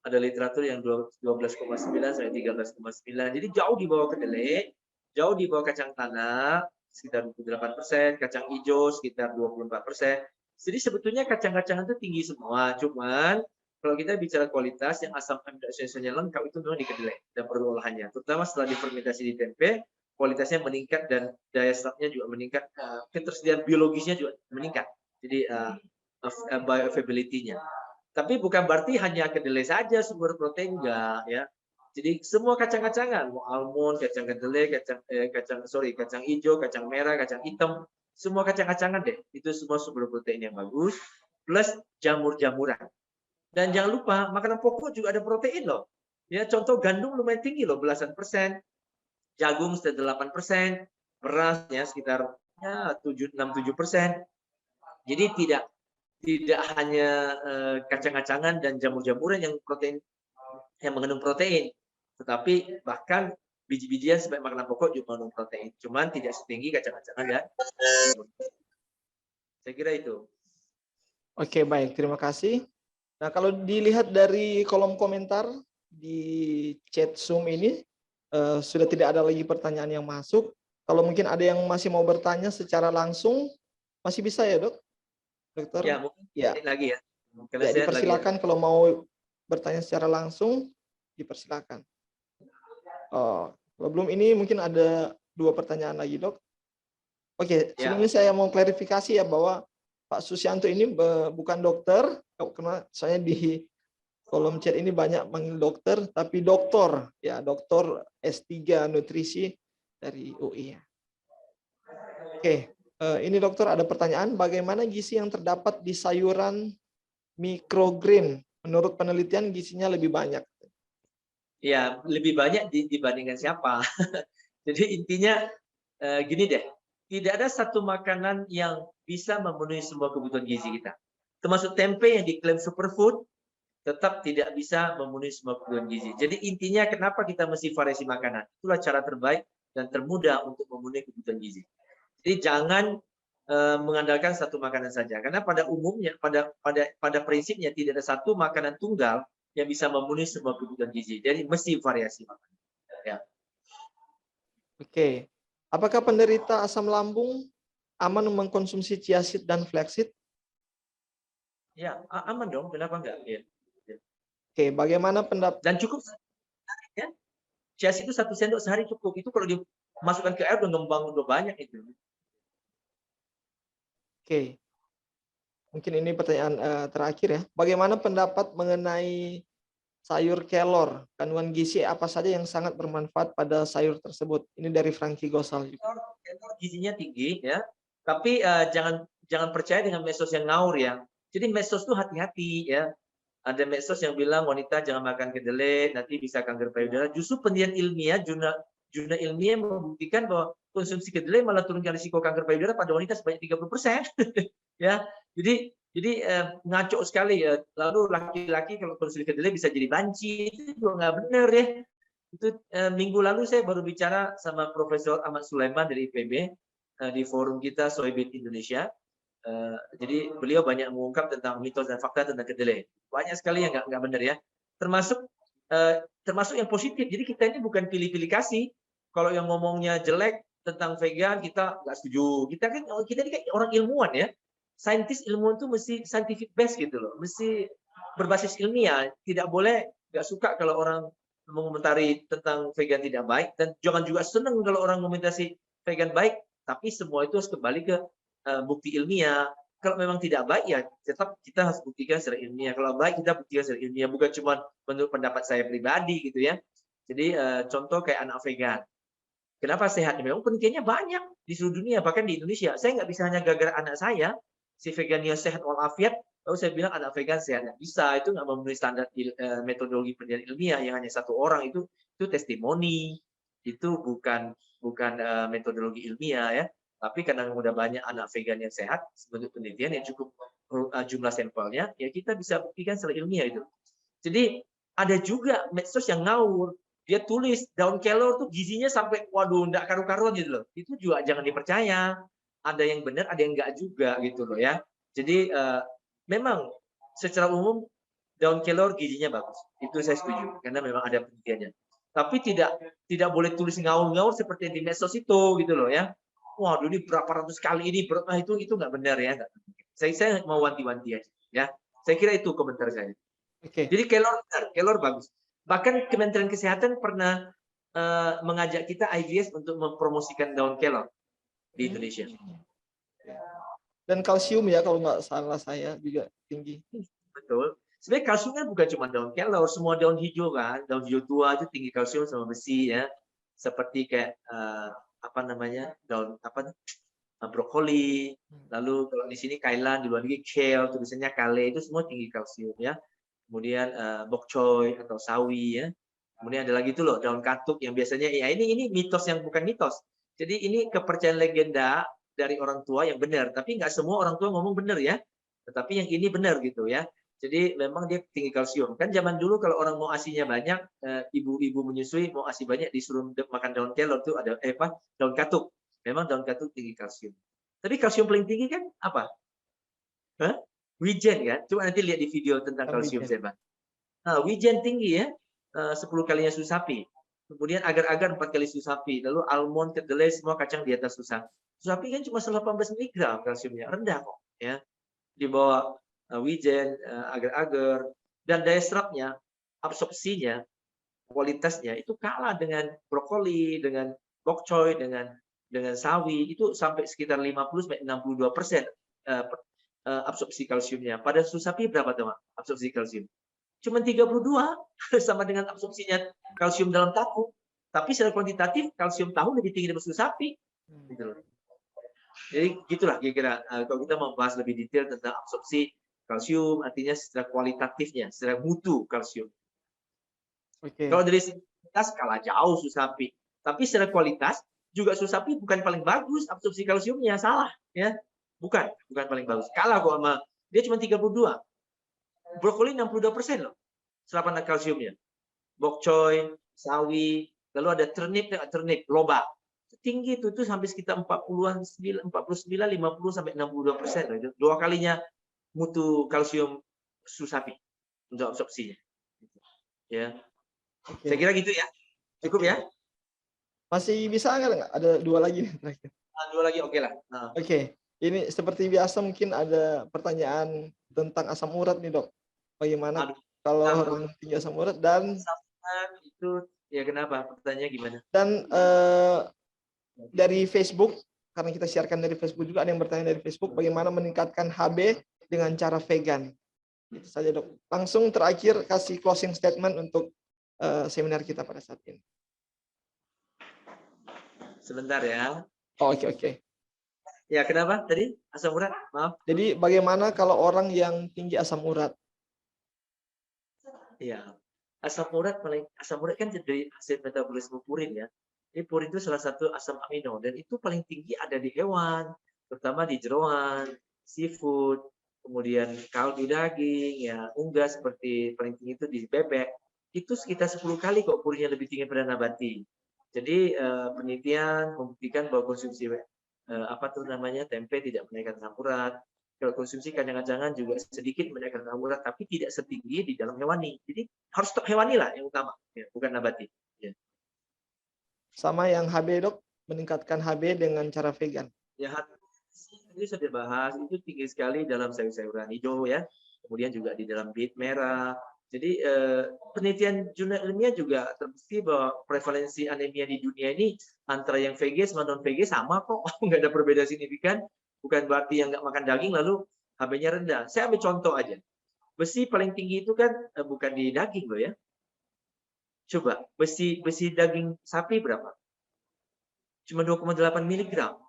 Ada literatur yang 12,9 sampai 13,9. Jadi jauh di bawah kedelai, jauh di bawah kacang tanah sekitar 28%, kacang hijau sekitar 24%. Jadi sebetulnya kacang-kacangan itu tinggi semua, cuman kalau kita bicara kualitas yang asam amino asidnya lengkap itu memang di kedelai dan perlu olahannya. Terutama setelah difermentasi di tempe, kualitasnya meningkat dan daya serapnya juga meningkat, ketersediaan biologisnya juga meningkat. Jadi bioavailability-nya. Tapi bukan berarti hanya kedelai saja sumber protein, enggak ya. Jadi semua kacang-kacangan, mau almond, kacang kedelai, kacang hijau, kacang merah, kacang hitam, semua kacang-kacangan deh. Itu semua sumber protein yang bagus, plus jamur-jamuran. Dan jangan lupa makanan pokok juga ada protein loh. Ya, contoh gandum lumayan tinggi loh, belasan persen, jagung sekitar 8%, beras ya sekitar 6-7%. Jadi tidak hanya kacang-kacangan dan jamur-jamuran yang mengandung protein, tetapi bahkan biji-bijian sebagai makanan pokok juga mengandung protein. Cuman tidak setinggi kacang-kacangan ya. Saya kira itu. Oke, baik. Terima kasih. Nah, kalau dilihat dari kolom komentar di chat Zoom ini, sudah tidak ada lagi pertanyaan yang masuk. Kalau mungkin ada yang masih mau bertanya secara langsung, masih bisa ya, Dok? Dokter? Ya, mungkin Ya. lagi ya. Ya, dipersilakan kalau mau bertanya secara langsung, dipersilakan. Oh, belum ini mungkin ada 2 pertanyaan lagi, Dok. Oke, sebelumnya saya mau klarifikasi ya bahwa Pak Susianto ini bukan dokter, karena saya di kolom chat ini banyak manggil dokter, tapi doktor, ya doktor S3 nutrisi dari UI. Oke, ini dokter ada pertanyaan, bagaimana gizi yang terdapat di sayuran microgreen? Menurut penelitian gizinya lebih banyak. Ya, lebih banyak dibandingkan siapa. Jadi intinya gini deh, tidak ada satu makanan yang bisa memenuhi semua kebutuhan gizi kita. Termasuk tempe yang diklaim superfood, tetap tidak bisa memenuhi semua kebutuhan gizi. Jadi intinya kenapa kita mesti variasi makanan? Itulah cara terbaik dan termudah untuk memenuhi kebutuhan gizi. Jadi jangan mengandalkan satu makanan saja, karena pada umumnya, pada prinsipnya tidak ada satu makanan tunggal yang bisa memenuhi semua kebutuhan gizi. Jadi mesti variasi makanan. Ya. Oke, apakah penderita asam lambung aman mengkonsumsi chia seed dan flaxseed? Ya, aman dong. Kenapa enggak? Ya. Oke, bagaimana pendapat? Dan cukup ya. Chia seed itu 1 sendok sehari cukup. Itu kalau dimasukkan ke air udah ngembang udah banyak itu. Oke, mungkin ini pertanyaan terakhir ya. Bagaimana pendapat mengenai sayur kelor? Kandungan gizi apa saja yang sangat bermanfaat pada sayur tersebut? Ini dari Frankie Gosal. Kelor gizinya tinggi ya, tapi jangan percaya dengan medsos yang ngawur ya. Jadi medsos tuh hati-hati ya. Ada medsos yang bilang wanita jangan makan kedelai, nanti bisa kanker payudara. Justru penelitian ilmiah, jurnal ilmiah membuktikan bahwa konsumsi kedelai malah turunkan risiko kanker payudara pada wanita sebanyak 30%. Ya, jadi ngaco sekali ya. Lalu laki-laki kalau konsumsi kedelai bisa jadi banci, itu juga nggak benar ya. Itu minggu lalu saya baru bicara sama Profesor Ahmad Sulaiman dari IPB di forum kita Sohibin Indonesia. Jadi beliau banyak mengungkap tentang mitos dan fakta tentang kedelai. Banyak sekali yang nggak benar ya. Termasuk yang positif. Jadi kita ini bukan pilih-pilih kasih. Kalau yang ngomongnya jelek tentang vegan kita nggak setuju. Kita ini kan orang ilmuwan ya. Saintis ilmuwan itu mesti scientific based gitu loh. Mesti berbasis ilmiah. Tidak boleh nggak suka kalau orang mengomentari tentang vegan tidak baik, dan jangan juga senang kalau orang mengomentari vegan baik. Tapi semua itu harus kembali ke bukti ilmiah. Kalau memang tidak baik ya tetap kita harus buktikan secara ilmiah. Kalau baik kita buktikan secara ilmiah, bukan cuma menurut pendapat saya pribadi gitu ya. Jadi contoh kayak anak vegan. Kenapa sehat? Memang penelitiannya banyak di seluruh dunia, bahkan di Indonesia. Saya nggak bisa hanya gara-gara anak saya si vegannya sehat walafiat, lalu saya bilang anak vegan sehat. Nggak bisa, itu nggak memenuhi standar metodologi penelitian ilmiah yang hanya satu orang itu testimoni, itu bukan metodologi ilmiah ya. Tapi karena udah banyak anak vegan yang sehat, sebenarnya penelitian yang cukup jumlah sampelnya, ya kita bisa buktikan secara ilmiah itu. Jadi ada juga medsos yang ngawur. Dia tulis daun kelor tuh gizinya sampai waduh enggak karu-karuan gitu loh. Itu juga jangan dipercaya. Ada yang benar, ada yang enggak juga gitu loh ya. Jadi memang secara umum daun kelor gizinya bagus. Itu saya setuju karena memang ada penelitiannya. Tapi tidak boleh tulis ngawur-ngawur seperti di medsos itu gitu loh ya. Waduh ini berapa ratus kali ini itu nggak benar ya. Saya mau wanti-wanti aja ya. Saya kira itu komentar saya. Oke. Jadi kelor bagus. Bahkan Kementerian Kesehatan pernah mengajak kita IGS untuk mempromosikan daun kelor di Indonesia. Dan kalsium ya kalau nggak salah saya juga tinggi. Betul. Sebenarnya kalsium kan bukan cuma daun kelor, semua daun hijau kan, daun hijau tua itu tinggi kalsium sama besi ya. Seperti kayak daun brokoli. Lalu kalau di sini kailan, di luar negeri kale, tulisannya kale, itu semua tinggi kalsium ya. Kemudian bok choy atau sawi ya. Kemudian ada lagi itu loh daun katuk yang biasanya ya ini mitos yang bukan mitos. Jadi ini kepercayaan legenda dari orang tua yang benar, tapi nggak semua orang tua ngomong benar ya. Tetapi yang ini benar gitu ya. Jadi memang dia tinggi kalsium. Kan zaman dulu kalau orang mau asinya banyak, ibu-ibu menyusui mau asi banyak disuruh makan daun kelor tuh ada daun katuk. Memang daun katuk tinggi kalsium. Tapi kalsium paling tinggi kan apa? Wijen kan? Coba nanti lihat di video tentang kalsium saya bahas. Nah, wijen tinggi ya, 10 kalinya susu sapi. Kemudian agar-agar 4 kali susu sapi. Lalu almond, kedelai, semua kacang di atas susu sapi. Susu sapi kan cuma 18 mg kalsiumnya, rendah kok. Ya. Di bawah wijen, agar-agar, dan daya serapnya, absorpsinya, kualitasnya itu kalah dengan brokoli, dengan bok choy, dengan sawi, itu sampai sekitar 50-62% absorpsi kalsiumnya. Pada susu sapi berapa teman absorpsi kalsium? Cuma 32 sama dengan absorpsinya kalsium dalam tahu. Tapi secara kuantitatif kalsium tahu lebih tinggi daripada susu sapi. Gitu loh. Jadi gitulah kira-kira kalau kita membahas lebih detail tentang absorpsi kalsium, artinya secara kualitatifnya, secara mutu kalsium. Kalau dari segi kualitas kalah jauh susu sapi. Tapi secara kualitas juga susu sapi bukan paling bagus absorpsi kalsiumnya, salah ya. Bukan paling bagus. Kalah kok sama dia cuma 32. Brokoli 62% loh. Serapan kalsiumnya. Bok choy, sawi, lalu ada turnip loba. Tinggi itu sampai sekitar 49, 50 sampai 62% loh. Itu 2 kalinya mutu kalsium susu sapi untuk absorpsinya. Ya. Saya kira gitu ya. Cukup ya? Masih bisa nggak? Ada 2 lagi nih terakhir. 2 lagi oke lah. Oke. Ini seperti biasa mungkin ada pertanyaan tentang asam urat nih, Dok. Bagaimana kalau orang tinggi asam urat dan itu ya kenapa? Pertanyaannya gimana? Dan dari Facebook, karena kita siarkan dari Facebook juga ada yang bertanya dari Facebook, bagaimana meningkatkan HB dengan cara vegan? Itu saja, Dok. Langsung terakhir kasih closing statement untuk seminar kita pada saat ini. Sebentar ya. Oke. Ya, kenapa tadi asam urat? Maaf. Jadi bagaimana kalau orang yang tinggi asam urat? Ya, asam urat kan dari hasil metabolisme purin ya. Ini purin itu salah satu asam amino dan itu paling tinggi ada di hewan, terutama di jeroan, seafood, kemudian kaldu daging, ya unggas seperti paling tinggi itu di bebek. Itu sekitar 10 kali kok purinnya lebih tinggi pada nabati. Jadi penelitian membuktikan bahwa konsumsi apa tuh namanya tempe tidak menaikkan asam urat. Kalau konsumsi kacang-kacangan juga sedikit menaikkan asam urat, tapi tidak setinggi di dalam hewani. Jadi harus tetap hewani lah yang utama, ya, bukan nabati. Ya. Sama yang HB dok, meningkatkan HB dengan cara vegan. Ya, ini sudah dibahas, itu tinggi sekali dalam sayur-sayuran hijau ya, kemudian juga di dalam beet merah. Jadi penelitian jurnal ilmiah juga terbukti bahwa prevalensi anemia di dunia ini antara yang VG sama non VG sama kok, nggak ada perbedaan signifikan. Bukan berarti yang nggak makan daging lalu HB-nya rendah. Saya ambil contoh aja. Besi paling tinggi itu kan bukan di daging loh ya. Coba besi daging sapi berapa? Cuma 2,8 miligram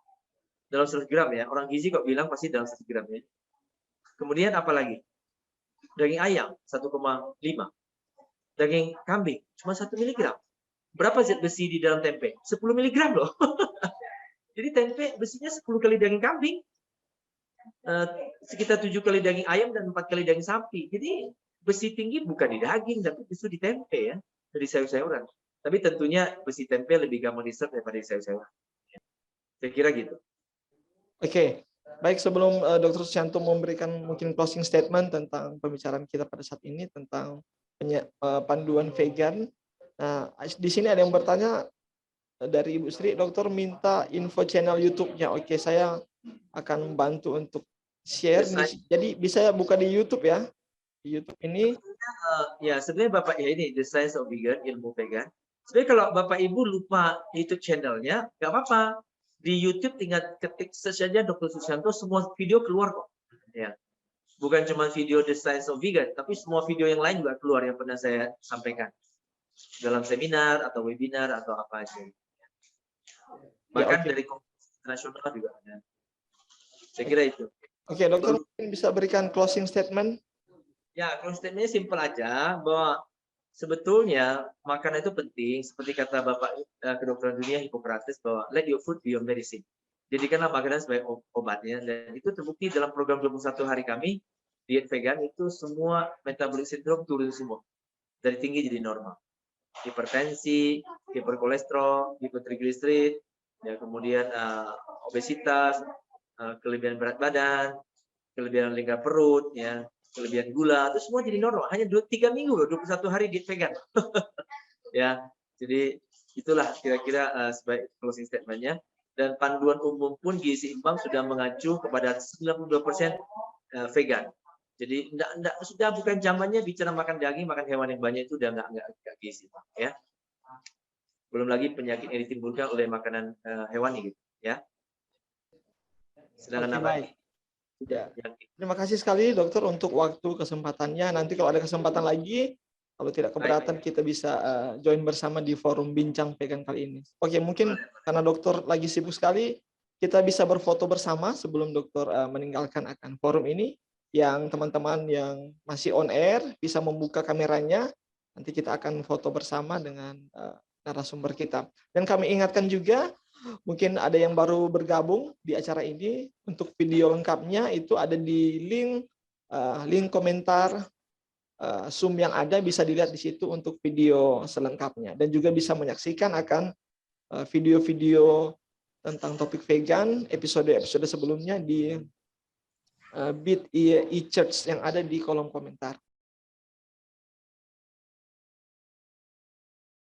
dalam 100 gram ya. Orang gizi kok bilang pasti dalam 100 gram ya. Kemudian apa lagi? Daging ayam 1,5. Daging kambing cuma 1 miligram. Berapa zat besi di dalam tempe? 10 miligram loh. Jadi tempe besinya 10 kali daging kambing. Sekitar 7 kali daging ayam dan 4 kali daging sapi. Jadi besi tinggi bukan di daging, tapi justru di tempe ya. Dari sayur-sayuran. Tapi tentunya besi tempe lebih gampang diserap daripada di sayur-sayuran. Saya kira gitu. Oke, baik sebelum Dr. Susianto memberikan mungkin closing statement tentang pembicaraan kita pada saat ini tentang panduan vegan. Nah, di sini ada yang bertanya dari Ibu Sri, dokter minta info channel YouTube-nya. Oke, saya akan membantu untuk share. Jadi bisa buka di YouTube ya. Di YouTube ini. Ya, sebenarnya Bapak ya ini The Science of Vegan, ilmu vegan. Sebenarnya kalau Bapak Ibu lupa YouTube channelnya, nggak apa-apa. Di YouTube tinggal ketik search saja Dr. Susianto, semua video keluar kok. Ya. Bukan cuma video The Science of Vegan, tapi semua video yang lain juga keluar yang pernah saya sampaikan dalam seminar atau webinar atau apa aja. Bahkan ya, dari internasional juga ada. Saya kira itu. Oke, dokter mungkin bisa berikan closing statement? Ya, closing statementnya simpel aja bahwa sebetulnya makanan itu penting, seperti kata Bapak Kedokteran Dunia Hippocrates bahwa let your food be your medicine. Jadikanlah makanan sebagai obatnya, dan itu terbukti dalam program 21 hari kami diet vegan itu semua metabolic syndrome turun semua dari tinggi jadi normal. Hipertensi, hiperkolesterol, hipertrigliserid, ya kemudian obesitas, kelebihan berat badan, kelebihan lingkar perut, ya kelebihan gula, itu semua jadi normal. Hanya 3 minggu loh, 21 hari diet vegan. Ya, jadi itulah kira-kira sebagai closing statement-nya. Dan panduan umum pun gizi seimbang sudah mengacu kepada 92% vegan. Jadi sudah bukan zamannya bicara makan daging, makan hewan yang banyak itu udah nggak gizi seimbang, ya. Belum lagi penyakit yang ditimbulkan oleh makanan hewani gitu, ya. Sedangkan baik. Ya. Terima kasih sekali dokter untuk waktu kesempatannya. Nanti kalau ada kesempatan lagi, kalau tidak keberatan kita bisa join bersama di forum bincang vegan kali ini. Oke, mungkin karena dokter lagi sibuk sekali, kita bisa berfoto bersama sebelum dokter meninggalkan akan forum ini. Yang teman-teman yang masih on air bisa membuka kameranya. Nanti kita akan foto bersama dengan narasumber kita. Dan kami ingatkan juga, mungkin ada yang baru bergabung di acara ini, untuk video lengkapnya itu ada di link komentar Zoom yang ada, bisa dilihat di situ untuk video selengkapnya, dan juga bisa menyaksikan akan video-video tentang topik vegan episode sebelumnya di Beat e-Church yang ada di kolom komentar.